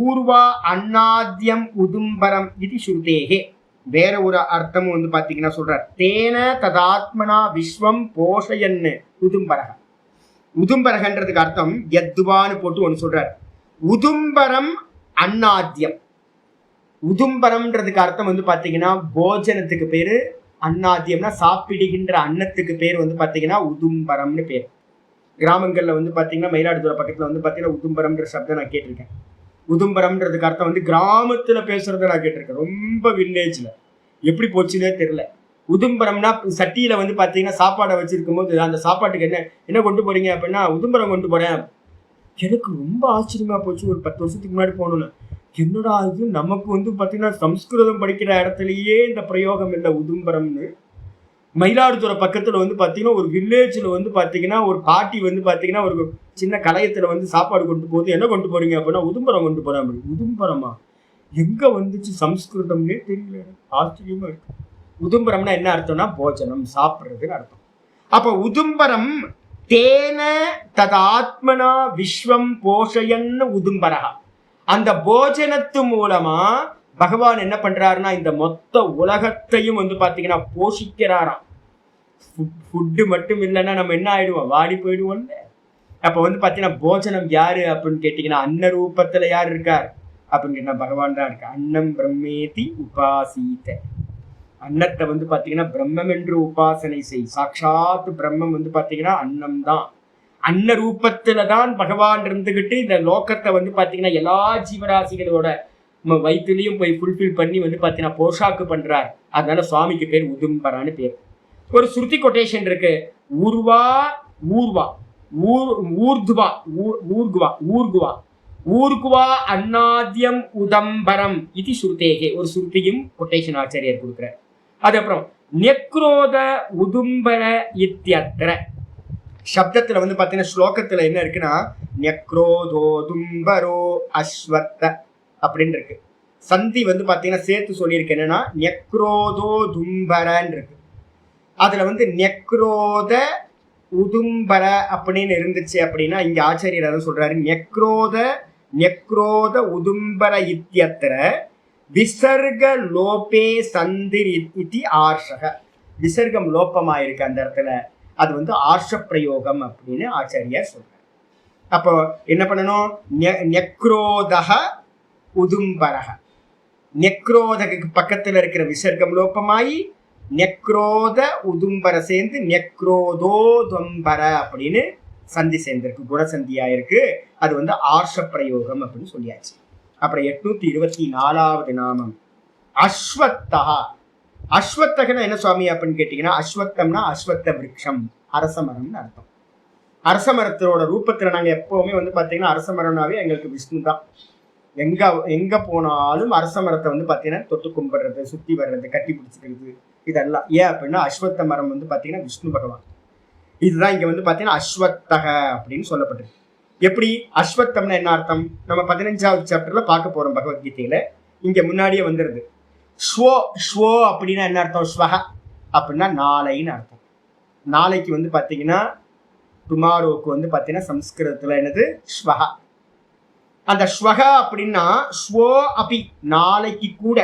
ஊர்வா அன்னாத்தியம் உதும்பரம் இது ஸ்ருதேகே. வேற ஒரு அர்த்தமும் வந்து பாத்தீங்கன்னா சொல்றார், தேன ததாத்மனா விஸ்வம் போஷயன்னு உதும்பரக. உதும்பரகன்றதுக்கு அர்த்தம் யத்வான்னு போட்டு ஒன்று சொல்றார். உதும்பரம் அன்னாத்தியம். உதும்பரம்ன்றதுக்கு அர்த்தம் வந்து பாத்தீங்கன்னா போஜனத்துக்கு பேரு. அன்னாத்தியம்னா சாப்பிடுகின்ற அன்னத்துக்கு பேர் வந்து பாத்தீங்கன்னா உதும்பரம்னு பேர். கிராமங்கள்ல வந்து பாத்தீங்கன்னா மயிலாடுதுறை பக்கத்துல வந்து பாத்தீங்கன்னா உதும்பரம்ன்ற சப்தம் நான் கேட்டிருக்கேன். உதும்பரம்ன்றதுக்கு அர்த்தம் வந்து கிராமத்துல பேசுறத நான் கேட்டிருக்கேன். ரொம்ப வில்லேஜ்ல எப்படி போச்சுன்னே தெரியல. உதும்பரம்னா சட்டியில வந்து பாத்தீங்கன்னா சாப்பாடை வச்சிருக்கும் போது அந்த சாப்பாட்டுக்கு என்ன கொண்டு போறீங்க அப்படின்னா, உதும்பரம் கொண்டு போறேன். எனக்கு ரொம்ப ஆச்சரியமா போச்சு. ஒரு 10 வருஷத்துக்கு முன்னாடி போகணும்னு, என்னடா இது, நமக்கு வந்து பாத்தீங்கன்னா சம்ஸ்கிருதம் படிக்கிற இடத்துலயே இந்த பிரயோகம் இல்லை உதும்பரம்னு. மயிலாடுதுறை பக்கத்துல வந்து பாத்தீங்கன்னா ஒரு வில்லேஜ்ல வந்து பாத்தீங்கன்னா ஒரு பாட்டி வந்து பாத்தீங்கன்னா ஒரு சின்ன கலையத்துல வந்து சாப்பாடு கொண்டு போகுது. என்ன கொண்டு போறீங்க அப்படின்னா, உதும்பரம் கொண்டு போறேன் அப்படி. உதும்பரமா எங்க வந்துச்சு சம்ஸ்கிருதம்னே தெரியல, ஆச்சரியமா இருக்கு. உதும்பரம்னா என்ன அர்த்தம்னா போஜனம், சாப்பிடுறதுன்னு அர்த்தம். அப்ப உதும்பரம் தேன ததாத்மனா விஸ்வம் போஷயன்னு உதும்பரகா. அந்த போஜனத்து மூலமா பகவான் என்ன பண்றாருன்னா இந்த மொத்த உலகத்தையும் வந்து பாத்தீங்கன்னா போஷிக்கிறாராம். ஃபுட்டு மட்டும் இல்லைன்னா நம்ம என்ன ஆயிடுவோம், வாடி போயிடுவோம்ல. அப்ப வந்து பாத்தீங்கன்னா போஜனம் யாரு அப்படின்னு கேட்டீங்கன்னா, அன்ன ரூபத்துல யார் இருக்கார் அப்படின்னு கேட்டா பகவான் தான் இருக்கு. அன்னம் பிரம்மேதி உபாசீத. அன்னத்தை வந்து பாத்தீங்கன்னா பிரம்மம் என்று உபாசனை செய். சாட்சாத் பிரம்மம் வந்து பாத்தீங்கன்னா அன்னம் தான். அன்ன ரூபத்துல தான் பகவான் இருந்துகிட்டு இந்த லோகத்தை வந்து பாத்தீங்கன்னா எல்லா ஜீவராசிகளோட வயிற்றுலையும் போய் ஃபுல்ஃபில் பண்ணி வந்து பாத்தீங்கன்னா போஷாக்கு பண்றார். அதனால சுவாமிக்கு பேர் உதும்பரான்னு பேர். ஒரு ஸ்ருதி கொட்டேஷன் இருக்கு, ஊர்வா ஊர்வா. ஊர்துவா ஊர்குவா ஊர்குவா ஊர்குவா அன்னாத்யம் உதம்பரம் இது ஸ்ருதேகே, ஒரு ஸ்ருதியும் கொட்டேஷன் ஆச்சாரியர் கொடுக்குறார். அதுக்கப்புறம் நெக்ரோத உதும்பர இத்தியத்திர சப்தத்துல வந்து பாத்தீங்கன்னா ஸ்லோகத்துல என்ன இருக்குன்னா நெக்ரோதோதும்பரோ அஸ்வத்த அப்படின்னு இருக்கு. சந்தி வந்து பாத்தீங்கன்னா சேர்த்து சொல்லியிருக்கு என்னன்னா நெக்ரோதோ தும்பரன்னு இருக்கு. அதுல வந்து நெக்ரோத உதும்பர அப்படின்னு இருந்துச்சு அப்படின்னா இங்க ஆச்சாரியர் அதை சொல்றாரு நெக்ரோத உதும்பர இத்தியத்திர விசர்க லோபே சந்திர் இத்தி ஆர்ஷக. விசர்க்கம் லோப்பமாயிருக்கு அந்த இடத்துல, அது வந்து ஆர்ஷ பிரயோகம் அப்படின்னு ஆச்சாரியார் சொல்றார். அப்போ என்ன பண்ணணும்? நெக்ரோதக உதும்பரக, நெக்ரோதக்கு பக்கத்துல இருக்கிற விசர்க்கம் லோப்பமாயி நெக்ரோத உதும்பர சேர்ந்து நெக்ரோதோதும்பர அப்படின்னு சந்தி சேர்ந்திருக்கு, குணசந்தியா இருக்கு. அது வந்து ஆர்ஷ பிரயோகம் அப்படின்னு சொல்லியாச்சு. அப்புறம் 824வது நாமம் அஸ்வத்தகா. அஸ்வத்தகனா என்ன சுவாமி அப்படின்னு கேட்டீங்கன்னா, அஸ்வத்தம்னா அஸ்வத்த விருட்சம், அரச மரம்னு அர்த்தம். அரச மரத்தோட ரூபத்துல நாங்க எப்பவுமே வந்து பாத்தீங்கன்னா அரச மரம்னாவே எங்களுக்கு விஷ்ணு தான். எங்க போனாலும் அரச மரத்தை வந்து பாத்தீங்கன்னா தொட்டு கும்பிடுறது, சுத்தி வர்றது, கட்டி பிடிச்சிக்கிறது, இதெல்லாம். ஏன் அப்படின்னா அஸ்வத்த மரம் வந்து பாத்தீங்கன்னா விஷ்ணு பகவான். இதுதான் இங்க வந்து பாத்தீங்கன்னா அஸ்வத்தக அப்படின்னு சொல்லப்பட்டிருக்கு. எப்படி அஸ்வத்தம்னா என்ன அர்த்தம்? நம்ம 15வது சாப்டர்ல பார்க்க போறோம் பகவத்கீதையில. இங்க முன்னாடியே வந்துருது. ஸ்வோ அப்படின்னா என்ன அர்த்தம்? ஸ்வஹ அப்படின்னா நாளைன்னு அர்த்தம். நாளைக்கு வந்து பாத்தீங்கன்னா டுமாரோக்கு வந்து பாத்தீங்கன்னா சம்ஸ்கிருதத்துல என்னது? ஸ்வஹ. அந்த ஸ்வஹ அப்படின்னா ஸ்வோ அபி நாளைக்கு கூட,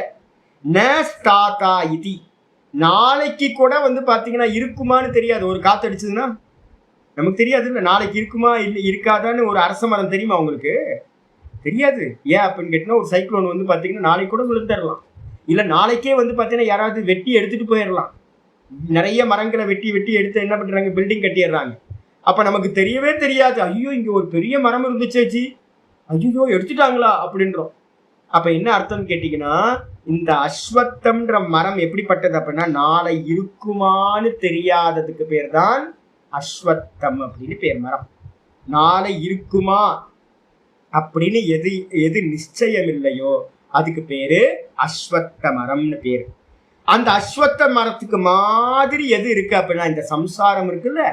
நஸ்தாதா இதி நாளைக்கு கூட வந்து பாத்தீங்கன்னா இருக்குமான்னு தெரியாது. ஒரு காத்து அடிச்சதுன்னா நமக்கு தெரியாது இல்லை நாளைக்கு இருக்குமா இல்லை இருக்காதான்னு. ஒரு அரச மரம் தெரியுமா உங்களுக்கு? தெரியாது. ஏன் அப்படின்னு கேட்டீங்கன்னா ஒரு சைக்ளோன் வந்து பாத்தீங்கன்னா நாளைக்கு கூட விழுந்துடலாம், இல்லை நாளைக்கே வந்து பாத்தீங்கன்னா யாராவது வெட்டி எடுத்துட்டு போயிடலாம். நிறைய மரங்களை வெட்டி எடுத்து என்ன பண்றாங்க? பில்டிங் கட்டிடுறாங்க. அப்ப நமக்கு தெரியவே தெரியாது, ஐயோ இங்க ஒரு பெரிய மரம் இருந்துச்சேச்சி, ஐயோ எடுத்துட்டாங்களா அப்படின்றோம். அப்ப என்ன அர்த்தம்னு கேட்டீங்கன்னா, இந்த அஸ்வத்தம்ன்ற மரம் எப்படிப்பட்டது அப்படின்னா நாளை இருக்குமான்னு தெரியாததுக்கு பேர் தான் அஸ்வத்தம் அப்படின்னு பேர். மரம் நாளை இருக்குமா அப்படின்னு எது நிச்சயம் இல்லையோ அதுக்கு பேரு அஸ்வத்த மரம்னு பேரு. அந்த அஸ்வத்த மரத்துக்கு மாதிரி எது இருக்கு அப்படின்னா இந்த சம்சாரம் இருக்குல்ல,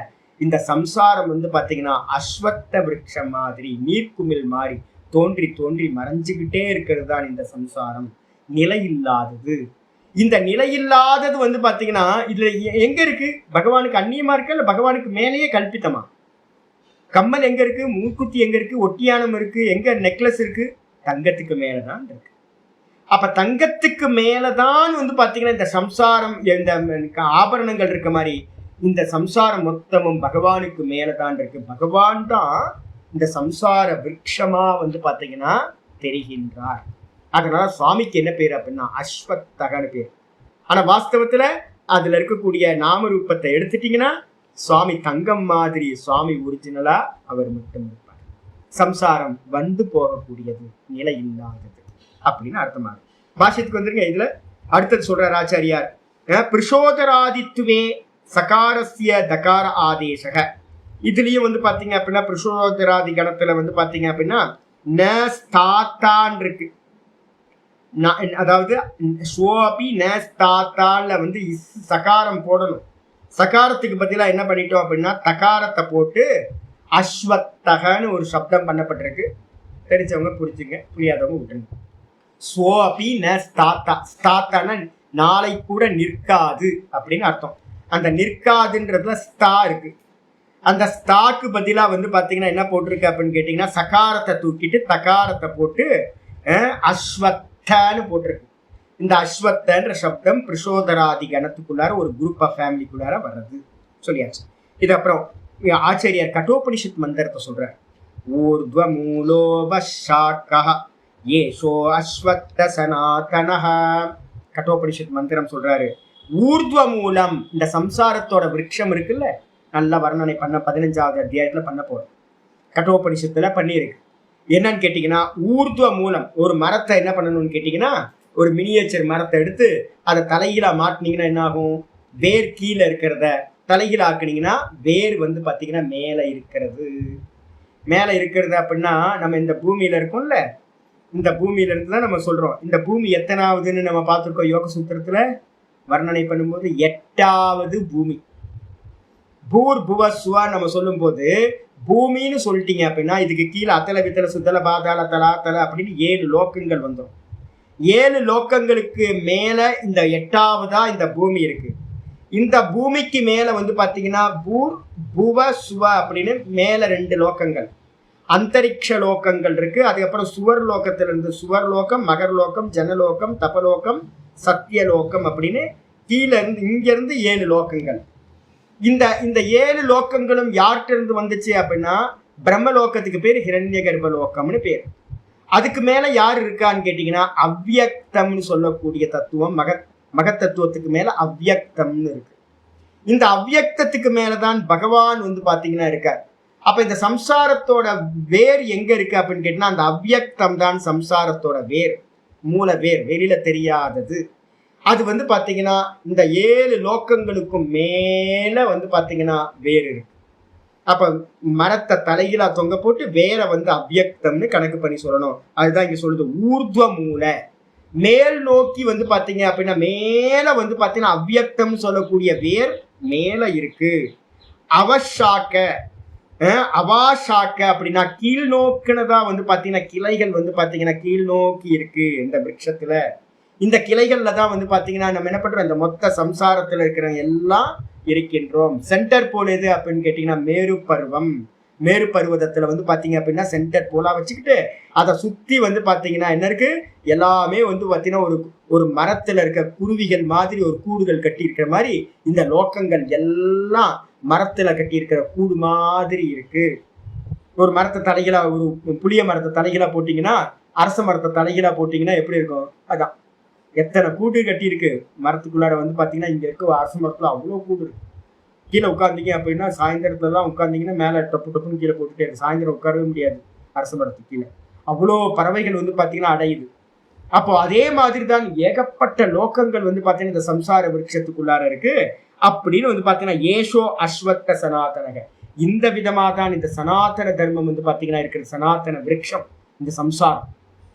இந்த சம்சாரம் வந்து பாத்தீங்கன்னா அஸ்வத்த விருட்சம் மாதிரி, நீர்க்குமிழ் மாதிரி தோன்றி தோன்றி மறைஞ்சுக்கிட்டே இருக்கிறது தான் இந்த சம்சாரம். நிலையில்லாதது. இந்த நிலையில்லாதது வந்து பாத்தீங்கன்னா இதுல எங்க இருக்கு? பகவானுக்கு அந்நியமா இருக்கு, இல்ல பகவானுக்கு மேலேயே கல்பித்தமா? கம்மல் எங்க இருக்கு? மூக்குத்தி எங்க இருக்கு? ஒட்டியானம் இருக்கு, எங்க நெக்லஸ் இருக்கு? தங்கத்துக்கு மேலதான் இருக்கு. அப்ப தங்கத்துக்கு மேலதான் வந்து பாத்தீங்கன்னா இந்த சம்சாரம், இந்த ஆபரணங்கள் இருக்க மாதிரி இந்த சம்சாரம் மொத்தமும் பகவானுக்கு மேலதான் இருக்கு. பகவான் தான் இந்த சம்சார விருட்சமா வந்து பாத்தீங்கன்னா தெரிகின்றார். அதனால சுவாமிக்கு என்ன பேர் அப்படின்னா அஸ்வத்தகன்னு பேர். ஆனா வாஸ்தவத்துல அதுல இருக்கக்கூடிய நாம ரூபத்தை எடுத்துட்டீங்கன்னா சுவாமி தங்கம் மாதிரி, சுவாமி ஒரிஜினலா அவர் மட்டும் இருப்பார். சம்சாரம் வந்து போகக்கூடியது, நிலை இல்லாதது அப்படின்னு அர்த்தமாகும். பாஷ்யத்துக்கு வந்துருங்க. இதுல அடுத்தது சொல்றார் ஆச்சாரியார், பிருஷோதராதித்துவே சகாரஸ்ய தகார ஆதேசக. இதுலயும் வந்து பாத்தீங்க அப்படின்னா பிருஷோதராதி கணத்துல வந்து பாத்தீங்க அப்படின்னா நஸ்தாத்தான் இருக்கு. அதாவது ஸ்வோபி நஸ்தாத்தான்ல வந்து சகாரம் போடணும். சகாரத்துக்கு பதிலா என்ன பண்ணிட்டோம் அப்படின்னா தகாரத்தை போட்டு அஸ்வத்தகன்னு ஒரு சப்தம் பண்ணப்பட்டிருக்கு. தெரிஞ்சவங்க புரிஞ்சுங்க, புரியாதவங்க விட்டுருங்க. ஸ்வோபி நஸ்தாத்தா, ஸ்தாத்தான நாளை கூட நிற்காது அப்படின்னு அர்த்தம். அந்த நிற்காதுன்றதுல ஸ்தா இருக்கு. அந்த ஸ்தாக்கு பதிலா வந்து பாத்தீங்கன்னா என்ன போட்டிருக்கு அப்படின்னு கேட்டீங்கன்னா சகாரத்தை தூக்கிட்டு தகாரத்தை போட்டு அஸ்வத்தன்னு போட்டிருக்கு. இந்த அஸ்வத்தன்ற சப்தம் பிருஷோதராதி கணத்துக்குள்ளார ஒரு குரூப் ஆஃப் ஃபேமிலிக்குள்ளார வர்றது சொல்லியாச்சு. இது அப்புறம் ஆச்சாரியார் கட்டோபனிஷத் மந்திரத்தை சொல்றார். ஊர்த்வ மூலோபஷாக்கஹ ஏஷோ அஸ்வத்த சனாதனஹ. கட்டோபனிஷத் மந்திரம் சொல்றாரு. ஊர்த்வ மூலம், இந்த சம்சாரத்தோட விருட்சம் இருக்குல்ல, நல்ல வர்ணனை பண்ண 15வது அத்தியாயத்துல பண்ண போறோம். கட்டோபனிஷத்துல பண்ணியிருக்கு. என்னன்னு கேட்டீங்கன்னா ஊர்த்வ மூலம், ஒரு மரத்தை என்ன பண்ணணும்னு கேட்டீங்கன்னா ஒரு மினியேச்சர் மரத்தை எடுத்து அதை தலையில மாட்டினீங்கன்னா என்ன ஆகும்? வேர் கீழே இருக்கிறத தலைகீழாக்குனீங்கன்னா வேர் வந்து பாத்தீங்கன்னா மேல இருக்கிறது. மேல இருக்கிறது அப்படின்னா நம்ம இந்த பூமியில இருக்கோம்ல, இந்த பூமியில இருந்து தான் நம்ம சொல்றோம். இந்த பூமி எத்தனாவதுன்னு நம்ம பார்த்துருக்கோம் யோக சூத்திரத்துல வர்ணனை பண்ணும்போது 8வது பூமி. பூர் புவ சுவா நம்ம சொல்லும் போது பூமின்னு சொல்லிட்டீங்க அப்படின்னா இதுக்கு கீழே அத்தல வித்தல சுத்தல பாதாள தலாத்தல அப்படின்னு 7 லோக்கங்கள் வந்துடும். 7 லோக்கங்களுக்கு மேல இந்த 8வதா இந்த பூமி இருக்கு. இந்த பூமிக்கு மேல வந்து பாத்தீங்கன்னா பூர் புவ சுவ அப்படின்னு மேல 2 லோக்கங்கள் அந்தரிக்ஷ லோக்கங்கள் இருக்கு. அதுக்கப்புறம் சுவர் லோக்கத்திலிருந்து சுவர் லோகம், மகர் லோகம், ஜனலோகம், தபலோகம், சத்தியலோகம் அப்படின்னு கீழே இருந்து இங்க இருந்து 7 லோக்கங்கள். இந்த 7 லோக்கங்களும் யார்கிட்ட இருந்து வந்துச்சு அப்படின்னா பிரம்மலோகத்துக்கு பேர் ஹிரண்ய கர்ப்ப லோகம்னு பேர். அதுக்கு மேல யார் இருக்கான்னு கேட்டீங்கன்னா அவ்யக்தம்னு சொல்லக்கூடிய தத்துவம். மகத்தத்துவத்துக்கு மேல அவ்யக்தம்னு இருக்கு. இந்த அவ்யக்தத்துக்கு மேலதான் பகவான் வந்து பாத்தீங்கன்னா இருக்கார். அப்ப இந்த சம்சாரத்தோட வேர் எங்க இருக்கு அப்படின்னு கேட்டீங்கன்னா அந்த அவ்யக்தம் தான் சம்சாரத்தோட வேர், மூல வேர், வெளியில தெரியாதது. அது வந்து பாத்தீங்கன்னா இந்த 7 லோக்கங்களுக்கும் மேல வந்து பாத்தீங்கன்னா வேர் இருக்கு. அப்ப மரத்தை தலைகீழா தொங்க போட்டு வேற வந்து அவ்யக்தம்னு கணக்கு பண்ணி சொல்லணும். அதுதான் இங்க சொல்லுது ஊர்துவ மூல. மேல் நோக்கி வந்து பாத்தீங்க அப்படின்னா மேல வந்து பாத்தீங்கன்னா அவ்யக்தம் சொல்லக்கூடிய வேர் மேல இருக்கு. அவஷாக்க அவாஷாக்க அப்படின்னா கீழ் நோக்குனதா வந்து பாத்தீங்கன்னா கிளைகள் வந்து பாத்தீங்கன்னா கீழ் நோக்கி இருக்கு இந்த விருட்சத்துல. இந்த கிளைகள்ல தான் வந்து பாத்தீங்கன்னா நம்ம என்ன பண்றோம், இந்த மொத்த சம்சாரத்துல இருக்கிற எல்லாம் இருக்கின்றோம். சென்டர் போல் எது அப்படின்னு கேட்டீங்கன்னா மேரு பருவம். மேரு பருவதத்துல வந்து பாத்தீங்க அப்படின்னா சென்டர் போலா வச்சுக்கிட்டு அதை சுத்தி வந்து பாத்தீங்கன்னா என்ன இருக்கு, எல்லாமே வந்து பாத்தீங்கன்னா ஒரு மரத்துல இருக்க குருவிகள் மாதிரி ஒரு கூடுகள் கட்டி இருக்கிற மாதிரி இந்த லோக்கங்கள் எல்லாம் மரத்துல கட்டி இருக்கிற கூடு மாதிரி இருக்கு. ஒரு மரத்தை தலைகீழா, ஒரு புளிய மரத்தை தலைகீழா போட்டீங்கன்னா, அரச மரத்தை தலைகீழா போட்டீங்கன்னா எப்படி இருக்கும், அதான் எத்தனை கூடு கட்டி இருக்கு மரத்துக்குள்ளார வந்து பாத்தீங்கன்னா. இங்க இருக்க அரச மரத்துல அவ்வளவு கூடு இருக்கு. கீழே உட்காந்தீங்க அப்படின்னா சாயந்தரத்துல எல்லாம் உட்காந்தீங்கன்னா மேல டப்பு டப்புன்னு கீழே போட்டுட்டே இருக்கு. சாயந்தரம் உட்காரவே முடியாது அரச மரத்துக்கு கீழே, அவ்வளோ பறவைகள் வந்து பாத்தீங்கன்னா அடையுது. அப்போ அதே மாதிரி தான் ஏகப்பட்ட லோக்கங்கள் வந்து பாத்தீங்கன்னா இந்த சம்சார விருட்சத்துக்குள்ளார இருக்கு. அப்படின்னு வந்து பாத்தீங்கன்னா ஏஷோ அஸ்வத்த சனாதனக, இந்த விதமாக தான் இந்த சனாதன தர்மம் வந்து பாத்தீங்கன்னா இருக்கிற சனாதன விருட்சம் இந்த சம்சாரம்.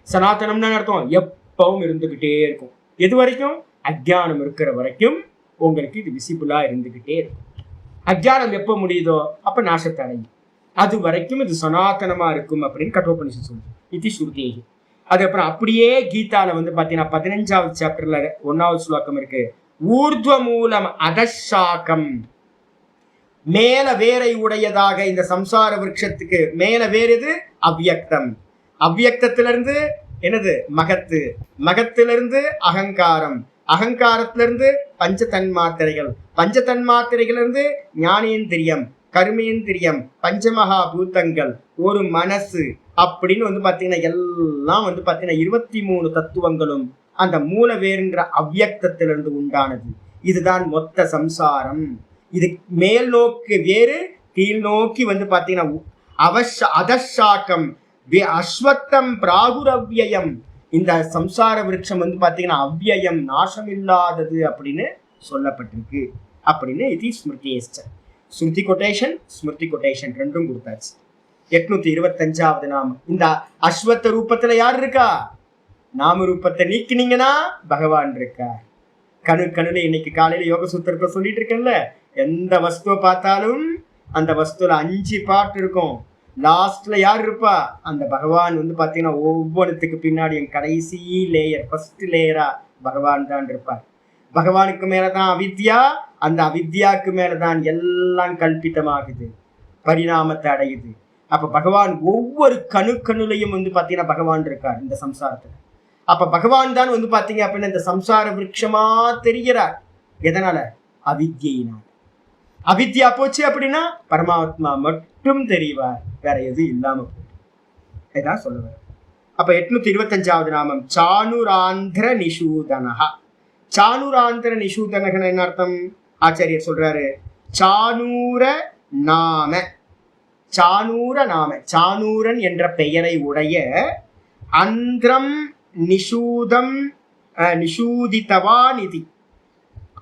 சனாதனம்னு அர்த்தம் எப்பவும் இருந்துகிட்டே இருக்கும். எது வரைக்கும்? அஜ்ஞானம் இருக்கிற வரைக்கும் உங்களுக்கு இது விசிபிளா இருந்துகிட்டே இருக்கும். அஜ்ஞானம் எப்போ முடியுதோ அப்ப நாசத்தை அடையும். அது வரைக்கும் இது சனாதனமா இருக்கும் அப்படின்னு கட்டோபனிஷத் சொல்லுது. இது ஸ்ருதேகி. அதுக்கப்புறம் அப்படியே கீதால வந்து பாத்தீங்கன்னா 15வது சாப்டர்ல 1வது ஸ்லோகம் இருக்கு. ஊர்துவ மூலம் அதஷாக்கம், மேல வேரை உடையதாக இந்த சம்சார விருட்சத்துக்கு மேல வேர் எது? அவ்யக்தம். அவ்யக்தத்திலிருந்து என்னது? மகத்து. மகத்திலிருந்து அகங்காரம். அகங்காரத்திலிருந்து பஞ்ச தன்மாத்திரைகள். பஞ்ச தன்மாத்திரைகளிலிருந்து ஞானேந்திரியம், கர்மேந்திரியம், பஞ்சமகா பூதங்கள், ஒரு மனசு அப்படின்னு வந்து பாத்தீங்கன்னா எல்லாம் வந்து பாத்தீங்கன்னா 23 தத்துவங்களும் அந்த மூல வேறுன்ற அவ்யக்தத்திலிருந்து உண்டானது. இதுதான் மொத்த சம்சாரம். இது மேல் நோக்கு வேறு, கீழ் நோக்கி வந்து பாத்தீங்கன்னா அதஷாக்கம் அஸ்வத்தம் பிராகுரவ்யம். இந்த சம்சார விருட்சம் வந்து பாத்தீங்கன்னா அவ்யயம், நாசம் இல்லாதது அப்படின்னு சொல்லப்பட்டிருக்கு. அப்படின்னு இது ஸ்மிருதியேஷ்ட. ஸ்மிருதி கொட்டேஷன், ஸ்மிருதி கொட்டேஷன் ரெண்டும் கொடுத்தாச்சு. 825வது நாமம். இந்த அஸ்வத்த ரூபத்துல யார் இருக்கா? நாம ரூபத்தை நீக்கினீங்கன்னா பகவான் இருக்கா. கணுல இன்னைக்கு காலையில யோக சூத்திரத்தை சொல்லிட்டு இருக்கேன்ல, எந்த வஸ்துவை பார்த்தாலும் அந்த வஸ்துல 5 பார்ட் இருக்கும். லாஸ்ட்ல யார் இருப்பா? அந்த பகவான் வந்து பாத்தீங்கன்னா ஒவ்வொன்றுத்துக்கு பின்னாடியும் கடைசி லேயர், ஃபர்ஸ்ட் லேயரா பகவான் தான் இருப்பார். பகவானுக்கு மேலதான் அவித்யா, அந்த அவித்யாவுக்கு மேலதான் எல்லாம் கல்பித்தமாகுது, பரிணாமத்தை அடையுது. அப்ப பகவான் ஒவ்வொரு கணுலையும் வந்து பாத்தீங்கன்னா பகவான் இருக்கார் இந்த சம்சாரத்துல. அப்ப பகவான் தான் வந்து பாத்தீங்க அப்படின்னா இந்த சம்சார விருட்சமா தெரிகிறார். எதனால? அவித்யினால். அவித்யா போச்சு அப்படின்னா பரமாத்மா மட்டும் தெரிவார், வேற எதுவும் இல்லாம போயிடும். சொல்லுவார். அப்ப 825வது நாமம் சானுராந்திர நிஷூதனஹா. சானுராந்திர நிஷூதனகன் என்ன அர்த்தம்? ஆச்சாரியர் சொல்றாரு, சானூர நாம. சானூர நாம, சானூரன் என்ற பெயரை உடைய அந்திரம் நிஷூதம் நிஷூதித்தவா நிதி.